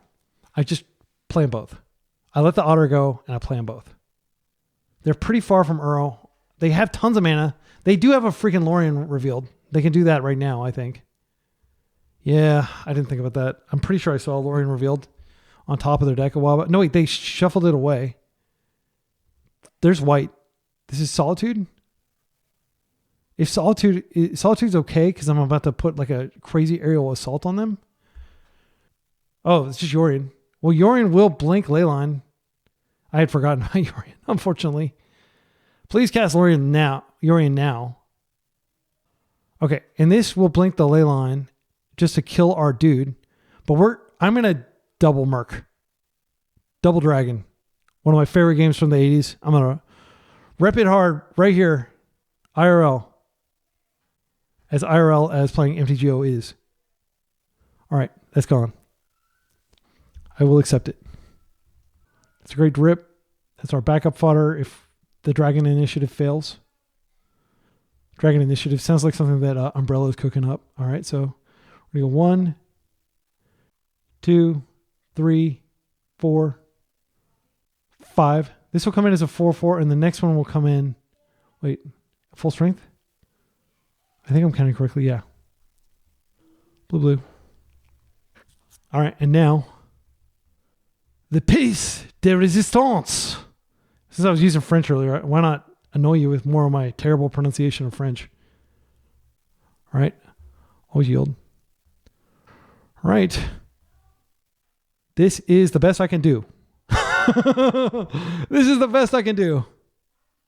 I just play them both. I let the Otter go and I play them both. They're pretty far from Uro. They have tons of mana. They do have a freaking Yorion revealed. They can do that right now, I think. Yeah, I didn't think about that. I'm pretty sure I saw Yorion revealed on top of their deck a while back. No, wait, they shuffled it away. There's white. This is Solitude. If Solitude's okay, because I'm about to put like a crazy aerial assault on them. Oh, it's just Yorion. Well, Yorion will blink Leyline. I had forgotten about Yorion, unfortunately. Please cast Yorion now. Okay, and this will blink the Leyline just to kill our dude. But I'm going to double Merc. Double Dragon. One of my favorite games from the 80s. I'm going to rep it hard right here. IRL. As IRL as playing MTGO is. All right, that's gone. I will accept it. It's a great rip. That's our backup fodder if the Dragon Initiative fails. Dragon Initiative sounds like something that Umbrella is cooking up. All right, so we go 1, 2, 3, 4, 5. This will come in as a 4/4, and the next one will come in. Wait, full strength? I think I'm counting correctly. Yeah. Blue. All right, and now the piece de resistance. Since I was using French earlier, why not annoy you with more of my terrible pronunciation of French? All right. Always yield. All right. This is the best I can do. This is the best I can do.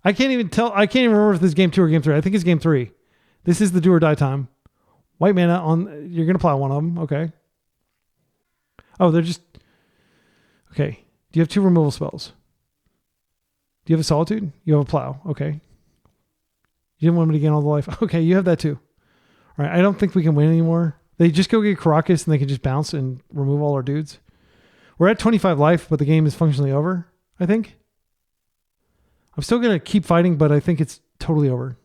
I can't even remember if this is game 2 or game 3. I think it's game 3. This is the do or die time. White mana on, you're going to plow one of them. Okay. Oh, they're just, okay. Do you have 2 removal spells? Do you have a Solitude? You have a plow. Okay. You didn't want me to gain all the life. Okay, you have that too. All right, I don't think we can win anymore. They just go get Caracas and they can just bounce and remove all our dudes. We're at 25 life, but the game is functionally over, I think. I'm still going to keep fighting, but I think it's totally over.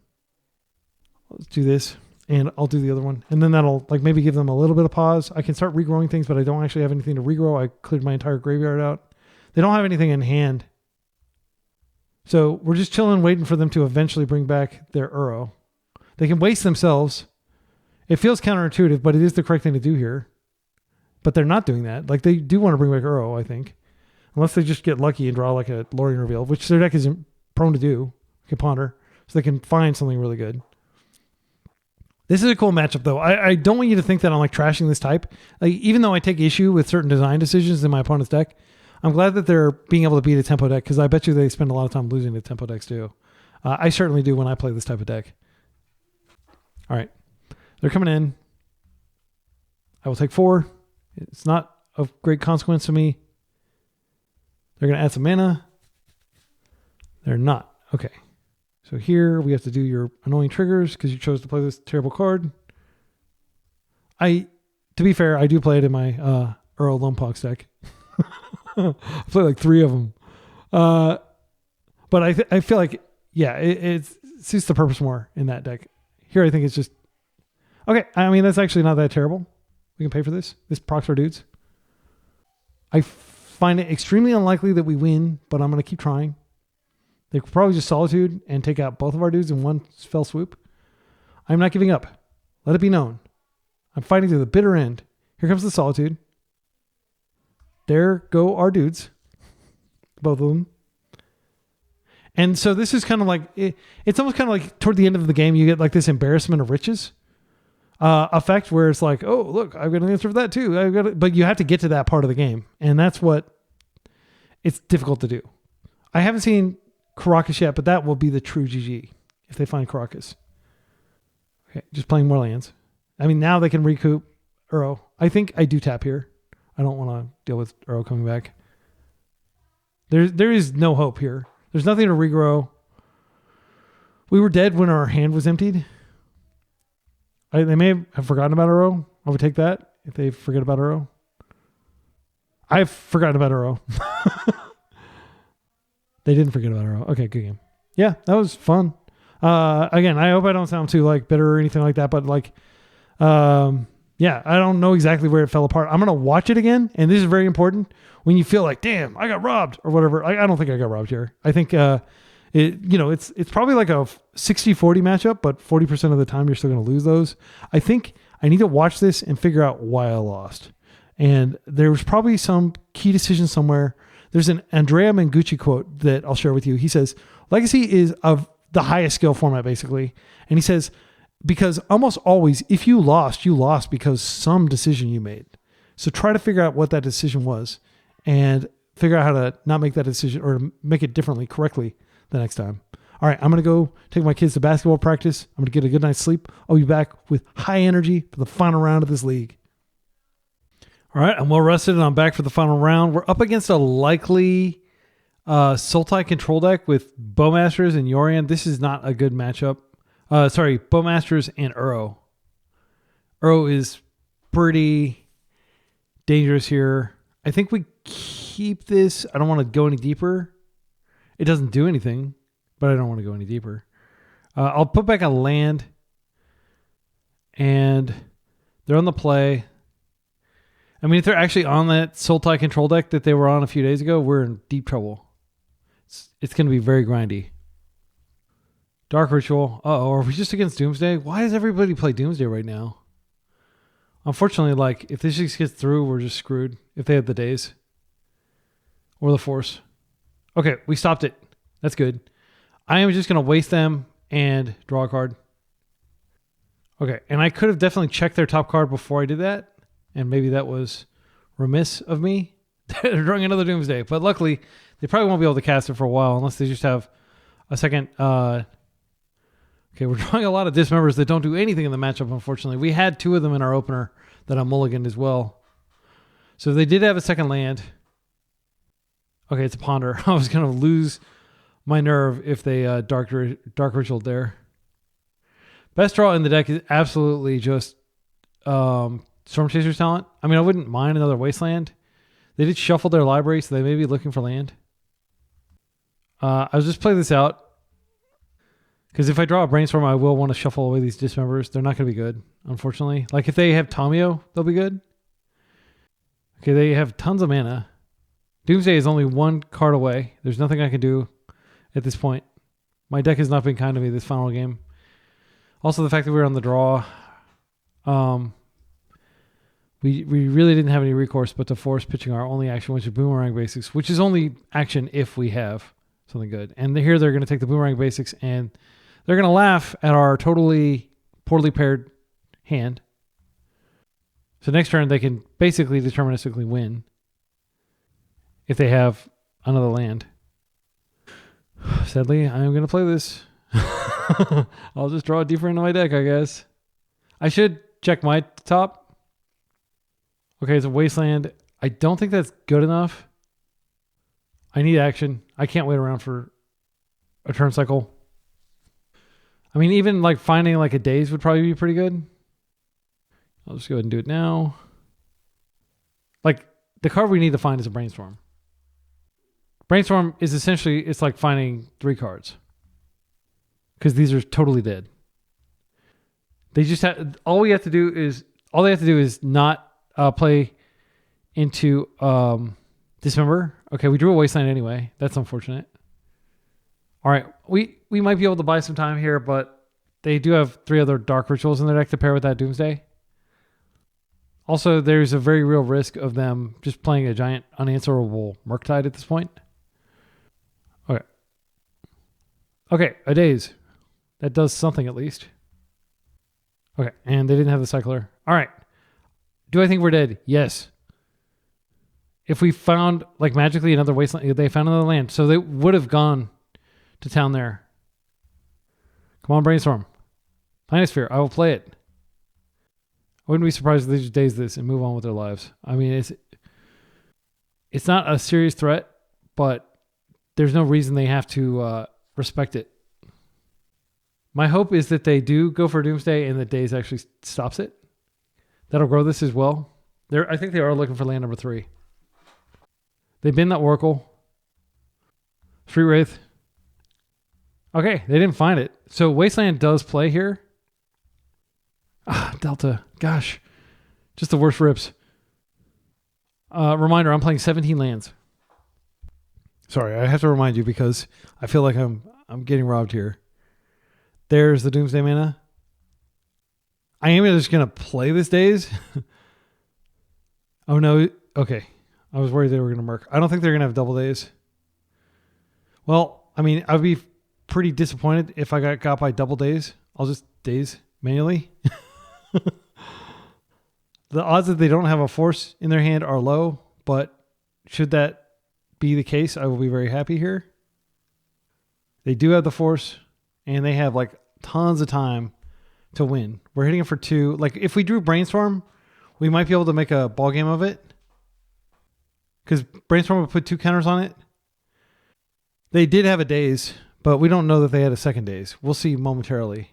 Let's do this, and I'll do the other one. And then that'll like maybe give them a little bit of pause. I can start regrowing things, but I don't actually have anything to regrow. I cleared my entire graveyard out. They don't have anything in hand. So we're just chilling, waiting for them to eventually bring back their Uro. They can waste themselves. It feels counterintuitive, but it is the correct thing to do here. But they're not doing that. Like they do want to bring back Uro, I think. Unless they just get lucky and draw like a Yorion reveal, which their deck is prone to do. Like a Ponder. So they can find something really good. This is a cool matchup, though. I don't want you to think that I'm like trashing this type. Like, even though I take issue with certain design decisions in my opponent's deck, I'm glad that they're being able to beat a tempo deck because I bet you they spend a lot of time losing to tempo decks too. I certainly do when I play this type of deck. All right. They're coming in. I will take 4. It's not of great consequence to me. They're going to add some mana. They're not. Okay. So here we have to do your annoying triggers because you chose to play this terrible card. To be fair, I do play it in my Earl Lompox deck. I play like 3 of them. But I feel like, yeah, it suits the purpose more in that deck. Here I think it's just, okay, I mean, that's actually not that terrible. We can pay for this. This procs our dudes. I find it extremely unlikely that we win, but I'm going to keep trying. They could probably just Solitude and take out both of our dudes in one fell swoop. I'm not giving up. Let it be known. I'm fighting to the bitter end. Here comes the Solitude. There go our dudes. Both of them. And so this is kind of like, it's almost kind of like toward the end of the game, you get like this embarrassment of riches effect where it's like, oh, look, I've got an answer for that too. But you have to get to that part of the game. And that's what it's difficult to do. I haven't seen Caracas yet, but that will be the true GG if they find Caracas. Okay, just playing more lands. I mean, now they can recoup Uro. I think I do tap here. I don't want to deal with Uro coming back. There is no hope here. There's nothing to regrow. We were dead when our hand was emptied. They may have forgotten about Uro. I would take that if they forget about Uro. I've forgotten about Uro. They didn't forget about Uro. Okay, good game. Yeah, that was fun. Again, I hope I don't sound too like bitter or anything like that, but like, yeah, I don't know exactly where it fell apart. I'm going to watch it again. And this is very important when you feel like, damn, I got robbed or whatever. I don't think I got robbed here. I think, it's probably like a 60-40 matchup, but 40% of the time you're still going to lose those. I think I need to watch this and figure out why I lost. And there was probably some key decision somewhere. There's an Andrea Mengucci quote that I'll share with you. He says, Legacy is of the highest skill format, basically. And he says, because almost always, if you lost because some decision you made. So try to figure out what that decision was and figure out how to not make that decision or make it differently, correctly the next time. All right, I'm going to go take my kids to basketball practice. I'm going to get a good night's sleep. I'll be back with high energy for the final round of this league. All right, I'm well rested and I'm back for the final round. We're up against a likely Sultai control deck with Bowmasters and Yorion. This is not a good matchup. Bowmasters and Uro. Uro is pretty dangerous here. I think we keep this. I don't want to go any deeper. It doesn't do anything, but I don't want to go any deeper. I'll put back a land, and they're on the play. I mean, if they're actually on that Sultai control deck that they were on a few days ago, we're in deep trouble. It's going to be very grindy. Dark Ritual. Uh-oh, are we just against Doomsday? Why does everybody play Doomsday right now? Unfortunately, like, if this just gets through, we're just screwed. If they have the days. Or the Force. Okay, we stopped it. That's good. I am just going to waste them and draw a card. Okay, and I could have definitely checked their top card before I did that. And maybe that was remiss of me. They're drawing another Doomsday. But luckily, they probably won't be able to cast it for a while unless they just have a second... Okay, we're drawing a lot of dismembers that don't do anything in the matchup, unfortunately. We had two of them in our opener that I mulliganed as well. So they did have a second land. Okay, it's a Ponder. I was going to lose my nerve if they Dark Ritual there. Best draw in the deck is absolutely just Storm Chaser's talent. I mean, I wouldn't mind another Wasteland. They did shuffle their library, so they may be looking for land. I'll just play this out. Because if I draw a Brainstorm, I will want to shuffle away these dismembers. They're not going to be good, unfortunately. Like if they have Tamiyo, they'll be good. Okay, they have tons of mana. Doomsday is only one card away. There's nothing I can do at this point. My deck has not been kind to me this final game. Also, the fact that we were on the draw. We really didn't have any recourse but to force pitching our only action, which is Boomerang Basics, which is only action if we have something good. And here they're going to take the Boomerang Basics and they're going to laugh at our totally poorly paired hand. So next turn, they can basically deterministically win if they have another land. Sadly, I'm going to play this. I'll just draw it deeper into my deck, I guess. I should check my top. Okay, it's a Wasteland. I don't think that's good enough. I need action. I can't wait around for a turn cycle. I mean, even like finding like a daze would probably be pretty good. I'll just go ahead and do it now. Like the card we need to find is a Brainstorm. Brainstorm is essentially, it's like finding 3 cards. Because these are totally dead. They just have, all they have to do is not play into Dismember. Okay, we drew a Wasteland anyway. That's unfortunate. All right, we might be able to buy some time here, but they do have 3 other Dark Rituals in their deck to pair with that Doomsday. Also, there's a very real risk of them just playing a giant unanswerable Murktide at this point. Okay. Okay, a Daze. That does something at least. Okay, and they didn't have the Cycler. All right. Do I think we're dead? Yes. If we found, like, magically another Wasteland, they found another land. So they would have gone to town there. Come on, Brainstorm. Planisphere, I will play it. I wouldn't be surprised if they just daze this and move on with their lives. I mean, it's not a serious threat, but there's no reason they have to respect it. My hope is that they do go for Doomsday and that Daze actually stops it. That'll grow this as well. I think they are looking for land number 3. They've been that Oracle. Street Wraith. Okay, they didn't find it. So Wasteland does play here. Delta. Gosh. Just the worst rips. Reminder, I'm playing 17 lands. Sorry, I have to remind you because I feel like I'm getting robbed here. There's the Doomsday mana. I am just going to play this Daze. Oh, no. Okay. I was worried they were going to murk. I don't think they're going to have double Daze. Well, I mean, I'd be pretty disappointed if I got by double Daze. I'll just Daze manually. The odds that they don't have a force in their hand are low, but should that be the case, I will be very happy here. They do have the force, and they have like tons of time to win. We're hitting it for 2. Like if we drew Brainstorm, we might be able to make a ball game of it. Because Brainstorm would put 2 counters on it. They did have a Daze, but we don't know that they had a second Daze. We'll see momentarily.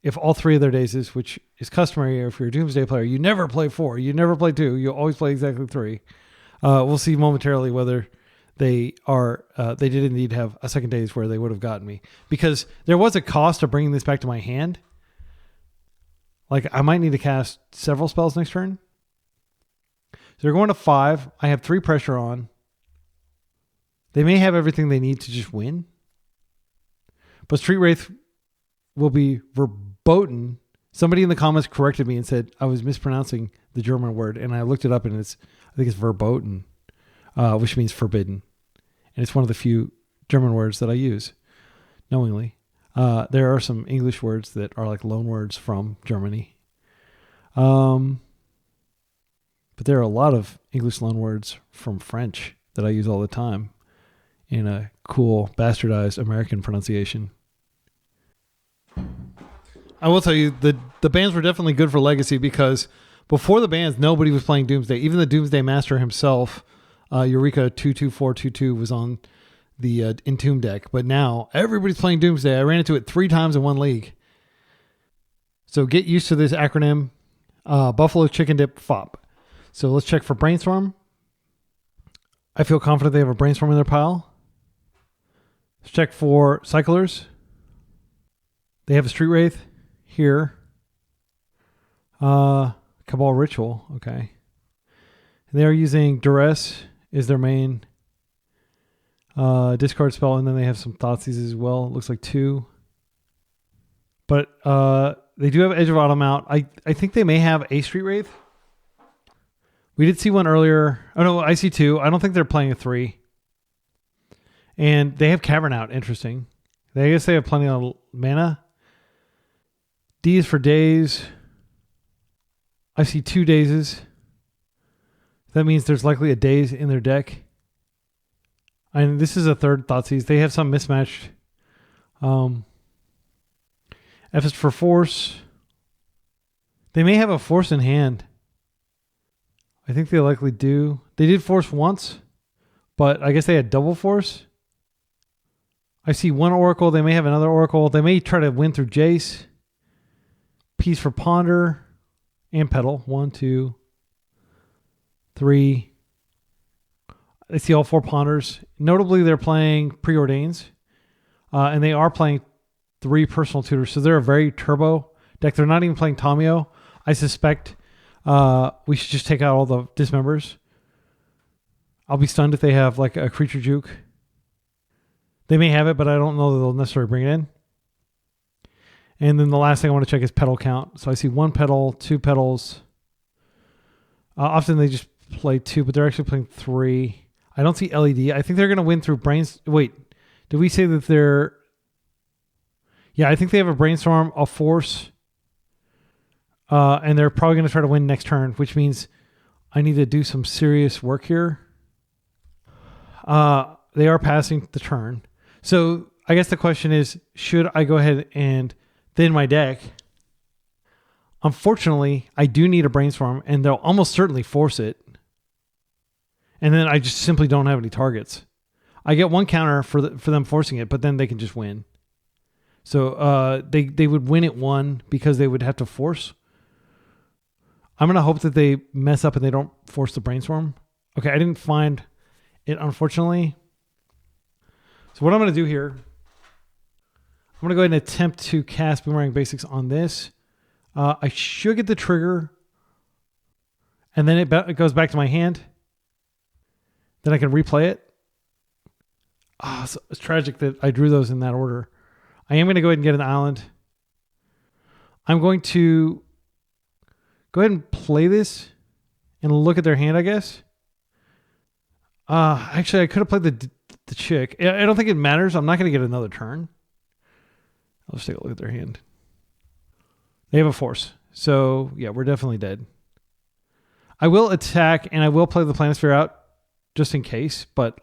If all 3 of their Dazes, which is customary if you're a Doomsday player, you never play 4, you never play 2, you always play exactly 3. We'll see momentarily whether they did indeed have a second Daze where they would have gotten me. Because there was a cost of bringing this back to my hand. Like I might need to cast several spells next turn. So they're going to 5. I have 3 pressure on. They may have everything they need to just win. But Street Wraith will be verboten. Somebody in the comments corrected me and said I was mispronouncing the German word, and I looked it up, and I think it's verboten, which means forbidden, and it's one of the few German words that I use knowingly. There are some English words that are like loan words from Germany, but there are a lot of English loan words from French that I use all the time in a cool bastardized American pronunciation. I will tell you, the bans were definitely good for Legacy because before the bans, nobody was playing Doomsday. Even the Doomsday Master himself, Eureka 22422, was on the Entomb deck. But now, everybody's playing Doomsday. I ran into it 3 times in one league. So get used to this acronym. Buffalo Chicken Dip FOP. So let's check for Brainstorm. I feel confident they have a Brainstorm in their pile. Let's check for Cyclers. They have a Street Wraith here. Cabal Ritual, okay. And they are using Duress is their main discard spell, and then they have some Thoughtseize as well. It looks like 2. But they do have Edge of Autumn out. I think they may have a Street Wraith. We did see one earlier. Oh no, I see 2. I don't think they're playing a 3. And they have Cavern out. Interesting. I guess they have plenty of mana. D is for Daze. I see 2 Dazes. That means there's likely a Daze in their deck. And this is a 3rd Thoughtseize. They have some mismatched. F is for Force. They may have a Force in hand. I think they likely do. They did Force once, but I guess they had double Force. I see 1 Oracle. They may have another Oracle. They may try to win through Jace. Piece for Ponder and Petal. 1, 2, 3. I see all 4 Ponders. Notably, they're playing Preordains. And they are playing 3 Personal Tutors. So they're a very turbo deck. They're not even playing Tamiyo. I suspect we should just take out all the Dismembers. I'll be stunned if they have like a Creature Juke. They may have it, but I don't know that they'll necessarily bring it in. And then the last thing I want to check is petal count. So I see 1 petal, 2 petals. Often they just play 2, but they're actually playing 3. I don't see LED. I think they're going to win through brains. Wait, did we say that they're... Yeah, I think they have a brainstorm, a force, and they're probably going to try to win next turn, which means I need to do some serious work here. They are passing the turn. So I guess the question is, should I go ahead and thin my deck? Unfortunately, I do need a brainstorm, and they'll almost certainly force it. And then I just simply don't have any targets. I get 1 counter for them forcing it, but then they can just win. So they would win at 1 because they would have to force. I'm going to hope that they mess up and they don't force the brainstorm. Okay, I didn't find it, unfortunately. So what I'm going to do here, I'm going to go ahead and attempt to cast Boomerang Basics on this. I should get the trigger, and then it goes back to my hand. Then I can replay it. So it's tragic that I drew those in that order. I am going to go ahead and get an island. I'm going to go ahead and play this and look at their hand, I guess. Actually, I could have played the chick. I don't think it matters. I'm not going to get another turn. I'll just take a look at their hand. They have a force. So, yeah, we're definitely dead. I will attack, and I will play the Planisphere out just in case. But,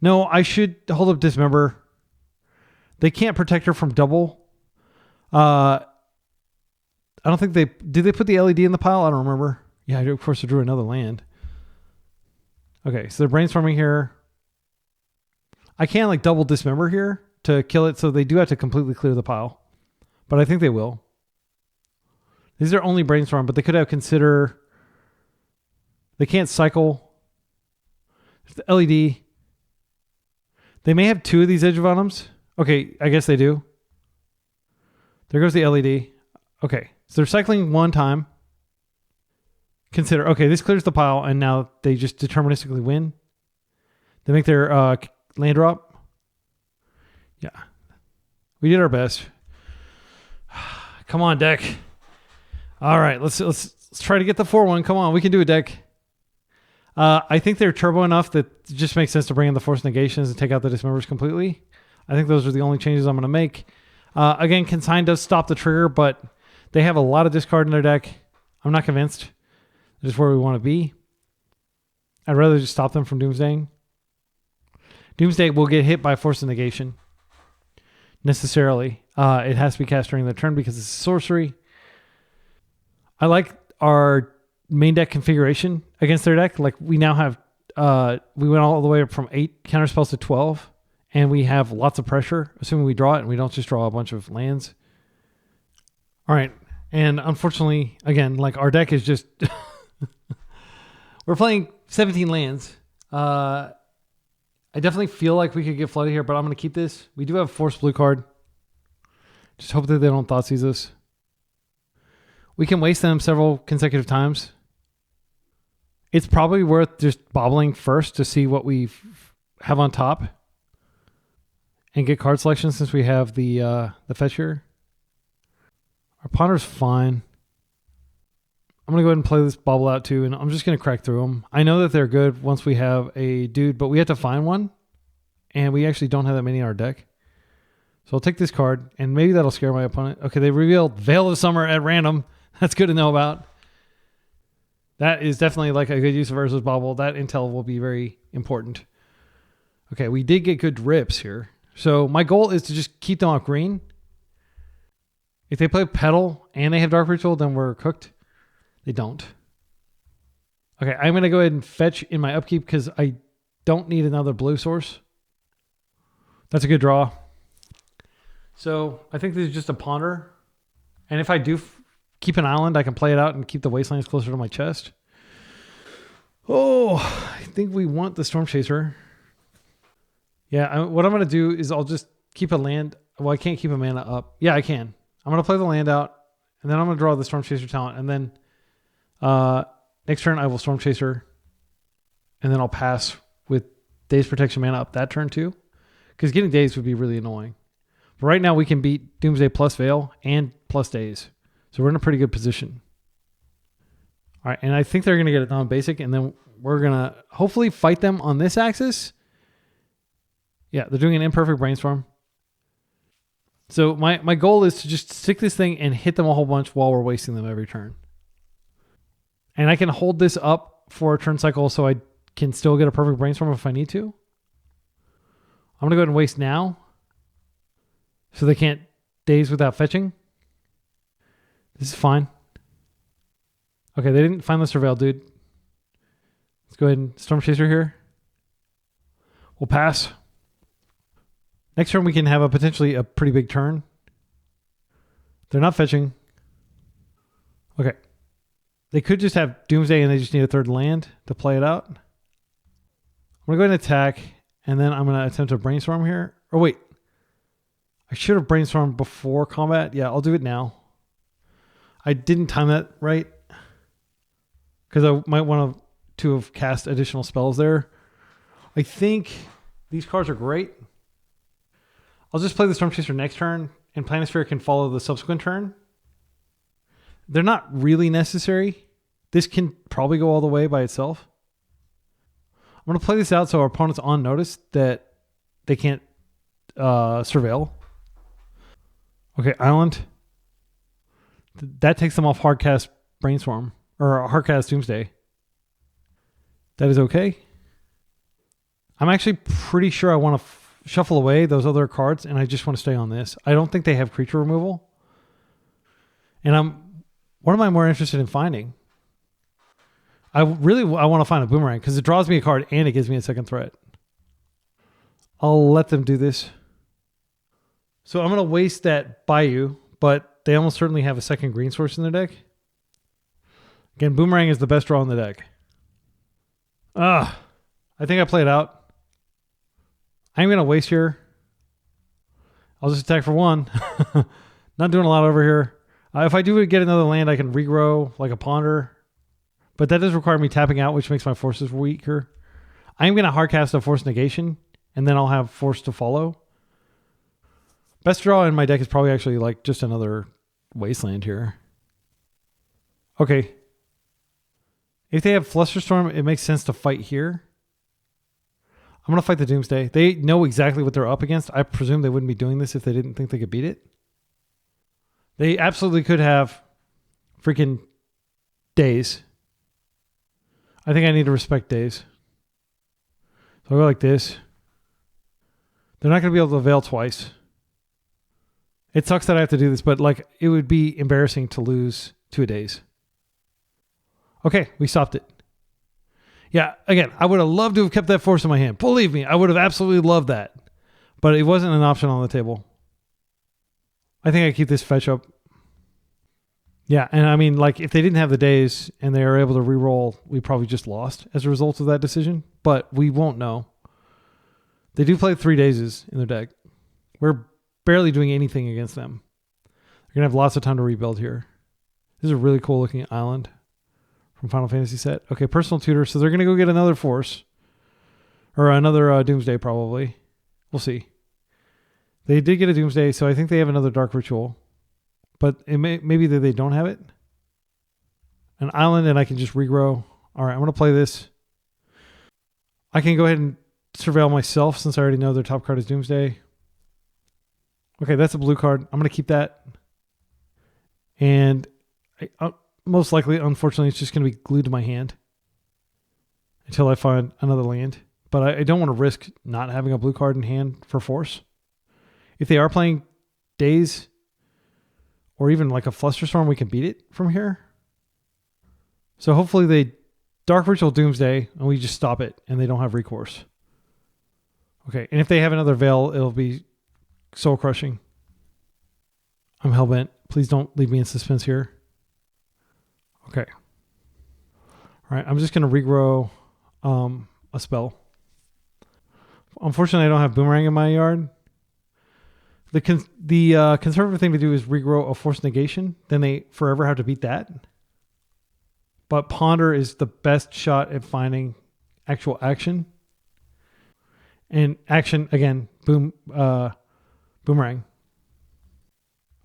no, I should hold up Dismember. They can't protect her from double. I don't think did they put the LED in the pile? I don't remember. Yeah, of course I drew another land. Okay, so they're brainstorming here. I can double Dismember here to kill it, so they do have to completely clear the pile. But I think they will. These are only brainstorm, but they could have consider. They can't cycle. There's the LED. They may have 2 of these Edge of Autumns. Okay, I guess they do. There goes the LED. Okay, so they're cycling 1 time. Consider, okay, this clears the pile, and now they just deterministically win. They make their land drop. Yeah. We did our best. Come on, deck. All right, let's try to get the 4-1. Come on, we can do it, deck. I think they're turbo enough that it just makes sense to bring in the force negations and take out the dismembers completely. I think those are the only changes I'm going to make. Again, Consign does stop the trigger, but they have a lot of discard in their deck. I'm not convinced. That is where we want to be. I'd rather just stop them from Doomsdaying. Doomsday will get hit by force of negation. Necessarily. It has to be cast during the turn because it's a sorcery. I like our main deck configuration against their deck. We now have, we went all the way up from 8 counterspells to 12. And we have lots of pressure, assuming we draw it and we don't just draw a bunch of lands. All right. And unfortunately, again, our deck is just... We're playing 17 lands. I definitely feel like we could get flooded here, but I'm going to keep this. We do have a force blue card. Just hope that they don't Thoughtseize us. We can waste them several consecutive times. It's probably worth just bobbling first to see what we have on top. And get card selection since we have the fetch here. Our ponder's fine. I'm going to go ahead and play this bobble out too, and I'm just going to crack through them. I know that they're good once we have a dude, but we have to find one, and we actually don't have that many in our deck. So I'll take this card, and maybe that'll scare my opponent. Okay, they revealed Veil of Summer at random. That's good to know about. That is definitely a good use of Urza's Bobble. That intel will be very important. Okay, we did get good rips here. So my goal is to just keep them off green. If they play Petal and they have Dark Ritual, then we're cooked. They don't. Okay, I'm going to go ahead and fetch in my upkeep because I don't need another blue source. That's a good draw. So I think this is just a ponder. And if I do keep an island, I can play it out and keep the Wastelands closer to my chest. Oh, I think we want the Storm Chaser. Yeah, what I'm going to do is I'll just keep a land. Well, I can't keep a mana up. Yeah, I can. I'm going to play the land out, and then I'm going to draw the Storm Chaser talent, and then next turn I will Storm Chaser, and then I'll pass with Daze Protection mana up that turn too, Because getting days would be really annoying. But right now we can beat Doomsday plus Veil and plus days. So we're in a pretty good position. All right, and I think they're going to get it down basic, and then we're going to hopefully fight them on this axis. Yeah, they're doing an imperfect brainstorm. So my goal is to just stick this thing and hit them a whole bunch while we're wasting them every turn. And I can hold this up for a turn cycle so I can still get a perfect brainstorm if I need to. I'm going to go ahead and waste now. So they can't daze without fetching. This is fine. Okay, they didn't find the Surveil, dude. Let's go ahead and Storm Chaser here. We'll pass. Next turn we can have potentially a pretty big turn. They're not fetching. Okay. They could just have Doomsday and they just need a third land to play it out. I'm going to go ahead and attack, and then I'm going to attempt to brainstorm here. Or wait. I should have brainstormed before combat. Yeah, I'll do it now. I didn't time that right, because I might want to have cast additional spells there. I think these cards are great. I'll just play the Storm Chaser next turn, and Planisphere can follow the subsequent turn. They're not really necessary. This can probably go all the way by itself. I'm going to play this out so our opponent's on notice that they can't surveil. Okay, Island. That takes them off Hardcast Brainstorm, or Hardcast Doomsday. That is okay. I'm actually pretty sure I want to shuffle away those other cards, and I just want to stay on this. I don't think they have creature removal. And what am I more interested in finding? I want to find a Boomerang because it draws me a card and it gives me a second threat. I'll let them do this. So I'm going to waste that Bayou, but they almost certainly have a second green source in their deck. Again, Boomerang is the best draw in the deck. I think I played out. I'm going to waste here. I'll just attack for one. Not doing a lot over here. If I do get another land, I can regrow like a Ponder. But that does require me tapping out, which makes my forces weaker. I'm going to hardcast a Force Negation, and then I'll have Force to follow. Best draw in my deck is probably actually like just another Wasteland here. Okay. If they have Flusterstorm, it makes sense to fight here. I'm going to fight the Doomsday. They know exactly what they're up against. I presume they wouldn't be doing this if they didn't think they could beat it. They absolutely could have freaking days. I think I need to respect days. So I'll go like this. They're not going to be able to veil twice. It sucks that I have to do this, but like it would be embarrassing to lose 2 days. Okay, we stopped it. Yeah, again, I would have loved to have kept that force in my hand. Believe me, I would have absolutely loved that. But it wasn't an option on the table. I think I keep this fetch up. Yeah, and I mean, like, if they didn't have the days and they were able to reroll, we probably just lost as a result of that decision. But we won't know. They do play 3 days in their deck. We're barely doing anything against them. They're going to have lots of time to rebuild here. This is a really cool looking island from Final Fantasy set. Okay, Personal Tutor. So they're going to go get another Force. Or another Doomsday, probably. We'll see. They did get a Doomsday, so I think they have another Dark Ritual. But it maybe that they don't have it. An island, and I can just regrow. All right, I'm going to play this. I can go ahead and surveil myself since I already know their top card is Doomsday. Okay, that's a blue card. I'm going to keep that. And most likely, unfortunately, it's just going to be glued to my hand until I find another land. But I don't want to risk not having a blue card in hand for Force. If they are playing Daze or even like a Flusterstorm, we can beat it from here. So hopefully they Dark Ritual Doomsday and we just stop it and they don't have recourse. Okay, and if they have another Veil, it'll be soul crushing. I'm hellbent. Please don't leave me in suspense here. Okay. All right, I'm just going to regrow a spell. Unfortunately, I don't have Boomerang in my yard. The conservative thing to do is regrow a Force Negation. Then they forever have to beat that. But Ponder is the best shot at finding actual action. And action, again, Boomerang.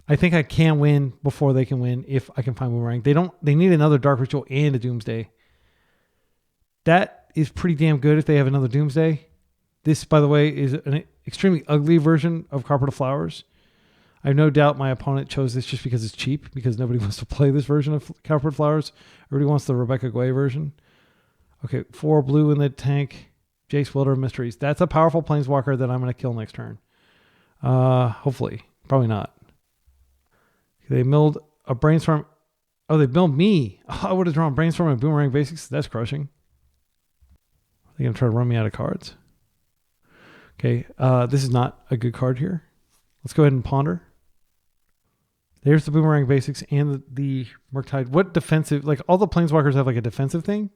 I think I can win before they can win if I can find Boomerang. They need another Dark Ritual and a Doomsday. That is pretty damn good if they have another Doomsday. This, by the way, is an extremely ugly version of Carpet of Flowers. I have no doubt my opponent chose this just because it's cheap, because nobody wants to play this version of Carpet of Flowers. Everybody wants the Rebecca Guay version. Okay, 4 blue in the tank. Jace, Wilder, Mysteries. That's a powerful Planeswalker that I'm going to kill next turn. Hopefully. Probably not. They milled a Brainstorm. Oh, they milled me. Oh, I would have drawn Brainstorm and Boomerang Basics. That's crushing. They're going to try to run me out of cards. Okay, this is not a good card here. Let's go ahead and ponder. There's the Boomerang Basics and the Murktide. What defensive... Like, all the Planeswalkers have like a defensive thing.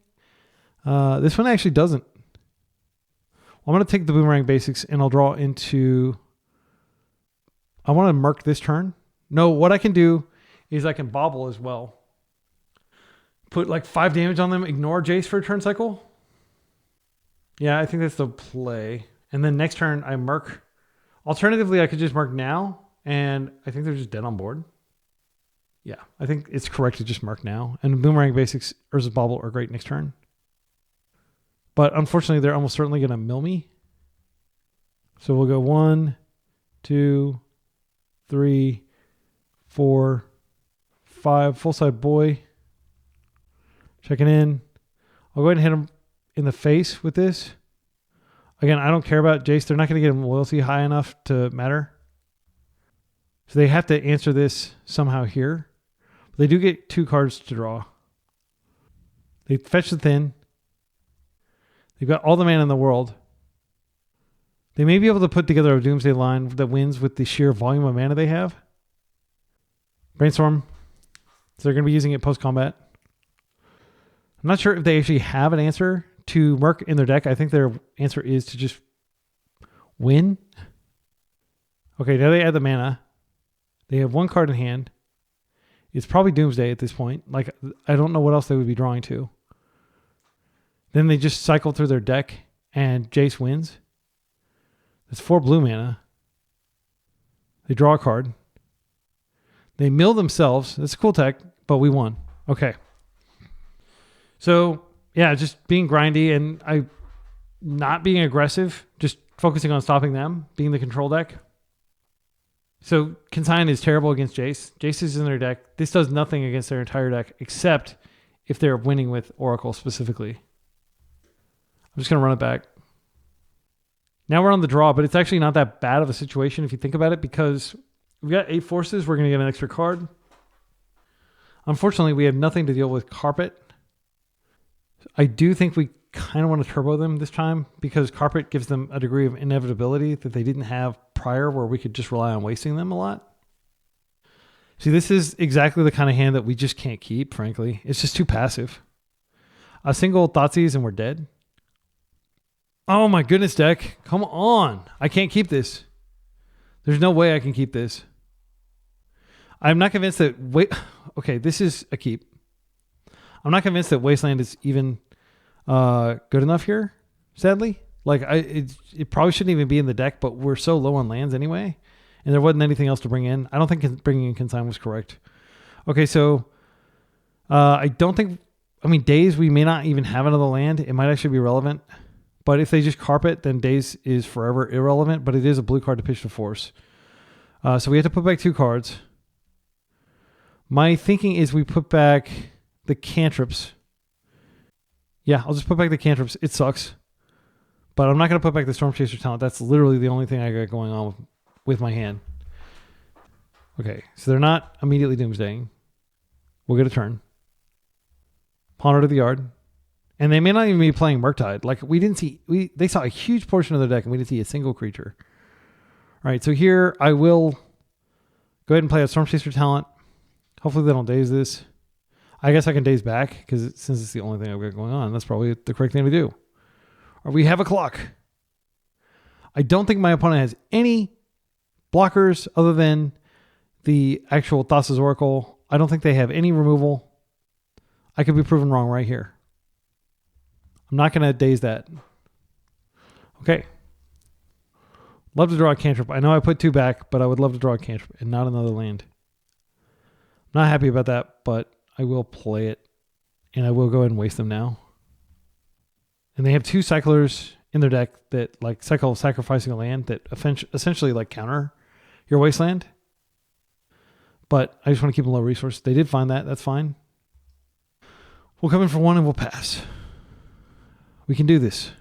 This one actually doesn't. I'm going to take the Boomerang Basics and I'll draw into... I want to Murk this turn. No, what I can do is I can Bauble as well. Put like 5 damage on them, ignore Jace for a turn cycle. Yeah, I think that's the play. And then next turn I Murk. Alternatively, I could just Murk now, and I think they're just dead on board. Yeah, I think it's correct to just Murk now. And Boomerang Basics, Urza's Bauble are great next turn. But unfortunately, they're almost certainly going to mill me. So we'll go 1, 2, 3, 4, 5. Full side boy. Checking in. I'll go ahead and hit him in the face with this. Again, I don't care about Jace. They're not going to get him loyalty high enough to matter. So they have to answer this somehow here. But they do get 2 cards to draw. They fetch the Thin. They've got all the mana in the world. They may be able to put together a Doomsday line that wins with the sheer volume of mana they have. Brainstorm. So they're going to be using it post-combat. I'm not sure if they actually have an answer to Murk in their deck. I think their answer is to just win. Okay, now they add the mana. They have 1 card in hand. It's probably Doomsday at this point. Like, I don't know what else they would be drawing to. Then they just cycle through their deck and Jace wins. That's 4 blue mana. They draw a card. They mill themselves. That's a cool tech, but we won. Okay. So, yeah, just being grindy and not being aggressive, just focusing on stopping them, being the control deck. So, Consign is terrible against Jace. Jace is in their deck. This does nothing against their entire deck, except if they're winning with Oracle specifically. I'm just going to run it back. Now we're on the draw, but it's actually not that bad of a situation if you think about it, because we've got 8 forces. We're going to get an extra card. Unfortunately, we have nothing to deal with Carpet. I do think we kind of want to turbo them this time, because Carpet gives them a degree of inevitability that they didn't have prior, where we could just rely on wasting them a lot. See, this is exactly the kind of hand that we just can't keep, frankly. It's just too passive. A single Thoughtseize and we're dead. Oh my goodness, deck. Come on. I can't keep this. There's no way I can keep this. I'm not convinced that... Okay, this is a keep. I'm not convinced that Wasteland is even good enough here, sadly. Like, it probably shouldn't even be in the deck, but we're so low on lands anyway, and there wasn't anything else to bring in. I don't think bringing in Consign was correct. Okay, so I don't think... I mean, Days, we may not even have another land. It might actually be relevant. But if they just Carpet, then Days is forever irrelevant, but it is a blue card to pitch to force. So we have to put back 2 cards. My thinking is we put back the cantrips. Yeah, I'll just put back the cantrips. It sucks. But I'm not going to put back the Storm Chaser talent. That's literally the only thing I got going on with my hand. Okay, so they're not immediately Doomsdaying. We'll get a turn. Ponder to the yard. And they may not even be playing Murktide. Like, they saw a huge portion of their deck and we didn't see a single creature. All right, so here I will go ahead and play a Storm Chaser talent. Hopefully they don't daze this. I guess I can daze back, because since it's the only thing I've got going on, that's probably the correct thing to do. Or we have a clock. I don't think my opponent has any blockers other than the actual Thassa's Oracle. I don't think they have any removal. I could be proven wrong right here. I'm not going to daze that. Okay. Love to draw a cantrip. I know I put 2 back, but I would love to draw a cantrip and not another land. I'm not happy about that, but I will play it. And I will go ahead and waste them now. And they have 2 cyclers in their deck that like cycle sacrificing a land that essentially like counter your Wasteland. But I just want to keep them low resource. They did find that. That's fine. We'll come in for 1 and we'll pass. We can do this.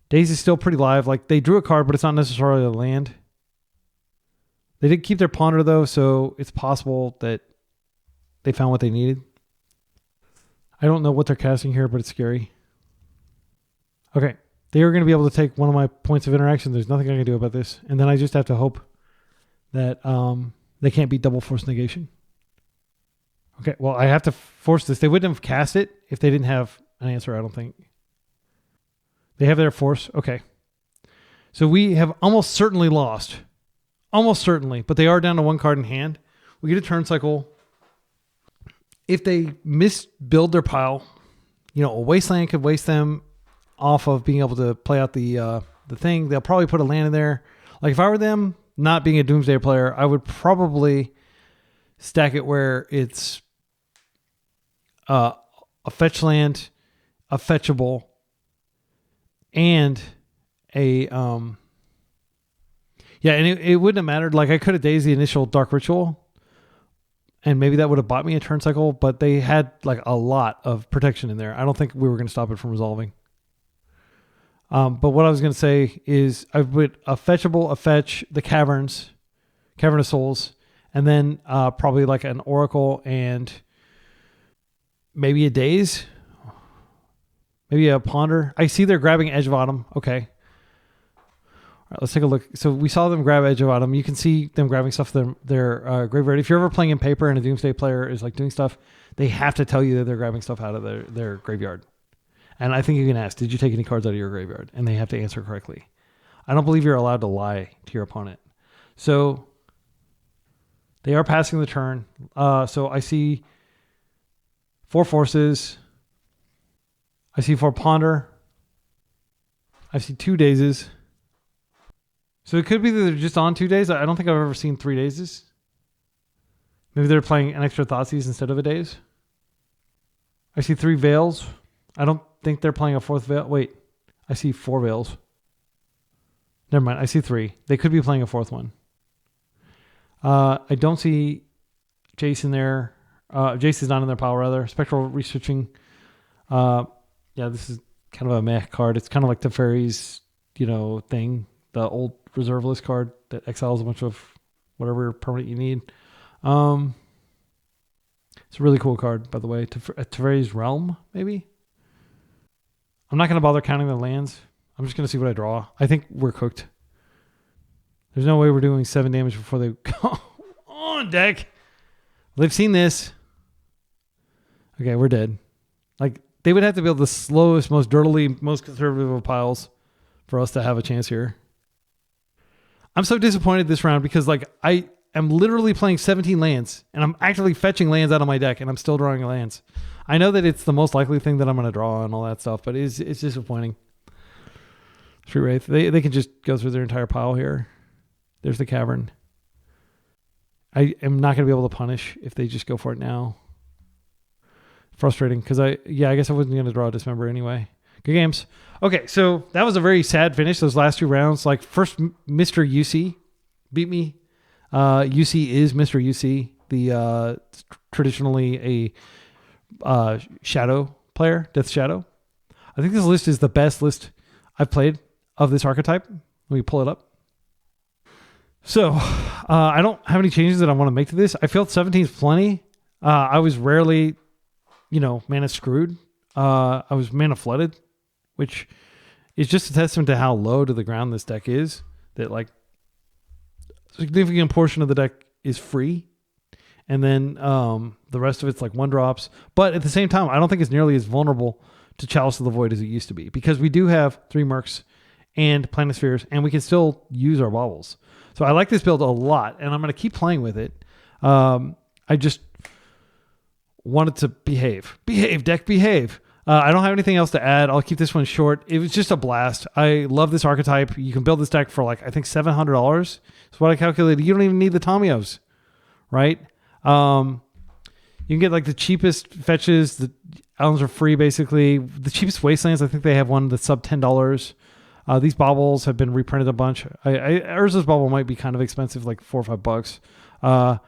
Daisy's still pretty live. Like they drew a card, but it's not necessarily a land. They did keep their Ponder though, so it's possible that they found what they needed. I don't know what they're casting here, but it's scary. Okay. They are going to be able to take one of my points of interaction. There's nothing I can do about this. And then I just have to hope that they can't beat double force negation. Okay. Well, I have to force this. They wouldn't have cast it if they didn't have an answer, I don't think. They have their force. Okay. So we have almost certainly lost. Almost certainly. But they are down to 1 card in hand. We get a turn cycle. If they misbuild their pile, a Wasteland could waste them off of being able to play out the thing. They'll probably put a land in there. Like if I were them, not being a Doomsday player, I would probably stack it where it's a fetch land, a fetchable, and a and it wouldn't have mattered. Like I could have dazed the initial Dark Ritual. And maybe that would have bought me a turn cycle, but they had like a lot of protection in there. I don't think we were going to stop it from resolving. But what I was going to say is I would a fetchable, a fetch, the Cavern of Souls, and then probably like an Oracle and maybe a Daze, maybe a Ponder. I see they're grabbing Edge of Autumn. Okay. All right, let's take a look. So we saw them grab Edge of Autumn. You can see them grabbing stuff from their graveyard. If you're ever playing in paper and a Doomsday player is like doing stuff, they have to tell you that they're grabbing stuff out of their graveyard. And I think you can ask, did you take any cards out of your graveyard? And they have to answer correctly. I don't believe you're allowed to lie to your opponent. So they are passing the turn. So I see 4 forces. I see 4 Ponder. I see 2 Dazes. So it could be that they're just on 2 days. I don't think I've ever seen 3 Dazes. Maybe they're playing an extra Thoughtseize instead of a Daze. I see 3 Veils. I don't think they're playing a 4th Veil. Wait, I see 4 Veils. Never mind, I see 3. They could be playing a 4th one. I don't see Jace in there. Jace is not in their pile, rather. Spectral Researching. Yeah, this is kind of a meh card. It's kind of like the Fairies, thing. The old reserve list card that exiles a bunch of whatever permanent you need. It's a really cool card, by the way. Teferi's Realm, maybe? I'm not going to bother counting the lands. I'm just going to see what I draw. I think we're cooked. There's no way we're doing 7 damage before they go on deck. They've seen this. Okay, we're dead. Like, they would have to build the slowest, most dirtily, most conservative of piles for us to have a chance here. I'm so disappointed this round because like I am literally playing 17 lands and I'm actually fetching lands out of my deck and I'm still drawing lands. I know that it's the most likely thing that I'm going to draw and all that stuff, but it's disappointing. Street Wraith, they can just go through their entire pile here. There's the Cavern. I am not going to be able to punish if they just go for it now. Frustrating because I guess I wasn't going to draw a Dismember anyway. Good games. Okay, so that was a very sad finish, those last 2 rounds. Like, first, Mr. UC beat me. UC is Mr. UC, the traditionally a Shadow player, Death Shadow. I think this list is the best list I've played of this archetype. Let me pull it up. So, I don't have any changes that I want to make to this. I feel 17 is plenty. I was rarely, mana screwed. I was mana flooded, which is just a testament to how low to the ground this deck is. That like a significant portion of the deck is free, and then the rest of it's like 1-drops. But at the same time, I don't think it's nearly as vulnerable to Chalice of the Void as it used to be because we do have 3 Mercs and Planispheres, and we can still use our Baubles. So I like this build a lot, and I'm going to keep playing with it. I just wanted to behave. Behave, deck, behave. I don't have anything else to add. I'll keep this one short. It was just a blast. I love this archetype. You can build this deck for like, I think $700 is what I calculated. You don't even need the Tamiyos, right? You can get like the cheapest fetches. The islands are free, basically. The cheapest Wastelands, I think they have one that's sub $10. These baubles have been reprinted a bunch. Urza's bauble might be kind of expensive, like $4 or $5.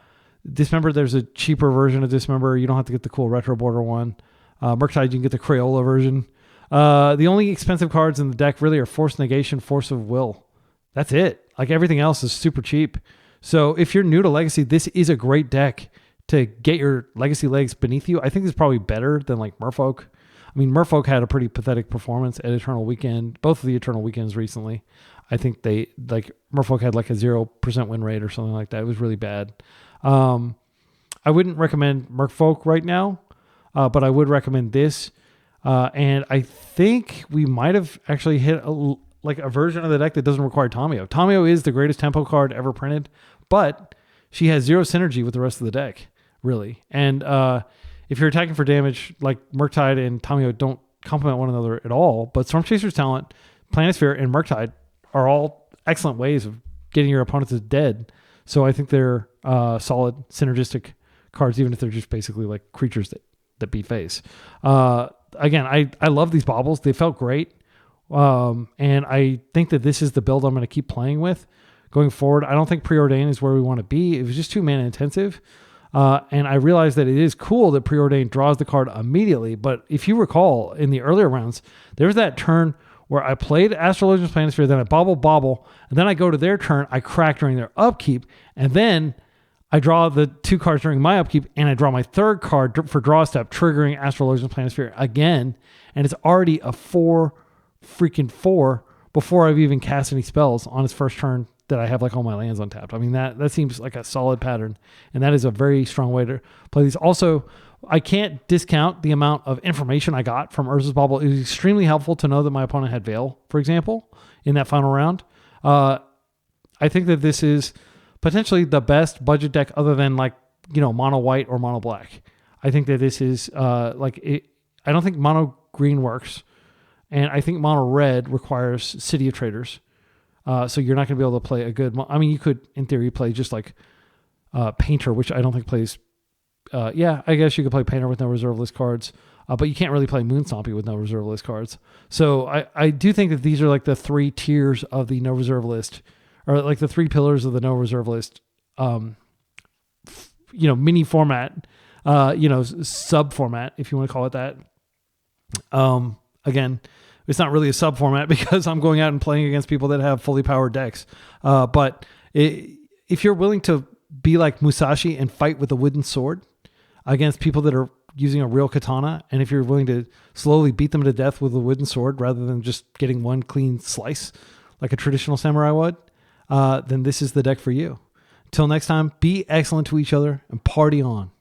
Dismember, there's a cheaper version of Dismember. You don't have to get the cool retro border one. Murktide, you can get the Crayola version. The only expensive cards in the deck really are Force Negation, Force of Will. That's it. Like everything else is super cheap. So if you're new to Legacy, this is a great deck to get your Legacy legs beneath you. I think it's probably better than like Merfolk. I mean, Merfolk had a pretty pathetic performance at Eternal Weekend. Both of the Eternal Weekends recently. I think they like Merfolk had like a 0% win rate or something like that. It was really bad. I wouldn't recommend Merfolk right now. But I would recommend this. And I think we might have actually hit a version of the deck that doesn't require Tamiyo. Tamiyo is the greatest tempo card ever printed, but she has zero synergy with the rest of the deck, really. And if you're attacking for damage, like Murktide and Tamiyo don't complement one another at all, but Stormchaser's Talent, Planisphere, and Murktide are all excellent ways of getting your opponent to dead. So I think they're solid synergistic cards, even if they're just basically like creatures that beat face. Again, I love these baubles. They felt great. And I think that this is the build I'm going to keep playing with going forward. I don't think Preordain is where we want to be. It was just too mana intensive. And I realized that it is cool that Preordain draws the card immediately. But if you recall, in the earlier rounds, there was that turn where I played Astrologian's Planisphere, then I bauble, and then I go to their turn, I crack during their upkeep, and then I draw the 2 cards during my upkeep, and I draw my 3rd card for draw step, triggering Astrologian's Planisphere again, and it's already a 4 before I've even cast any spells on its first turn that I have like all my lands untapped. I mean, that seems like a solid pattern, and that is a very strong way to play these. Also, I can't discount the amount of information I got from Urza's Bauble. It was extremely helpful to know that my opponent had Vial, for example, in that final round. I think that this is potentially the best budget deck other than like, mono white or mono black. I think that this is I don't think mono green works. And I think mono red requires City of Traders. So you're not going to be able to play a good, you could in theory play just like Painter, which I don't think plays. I guess you could play Painter with no reserve list cards. But you can't really play Moonstompy with no reserve list cards. So I do think that these are like the 3 tiers of the no reserve list, or like the 3 pillars of the no reserve list, mini format, sub format, if you want to call it that. Again, it's not really a sub format because I'm going out and playing against people that have fully powered decks. But if you're willing to be like Musashi and fight with a wooden sword against people that are using a real katana, and if you're willing to slowly beat them to death with a wooden sword rather than just getting one clean slice like a traditional samurai would, then this is the deck for you. Until next time, be excellent to each other and party on.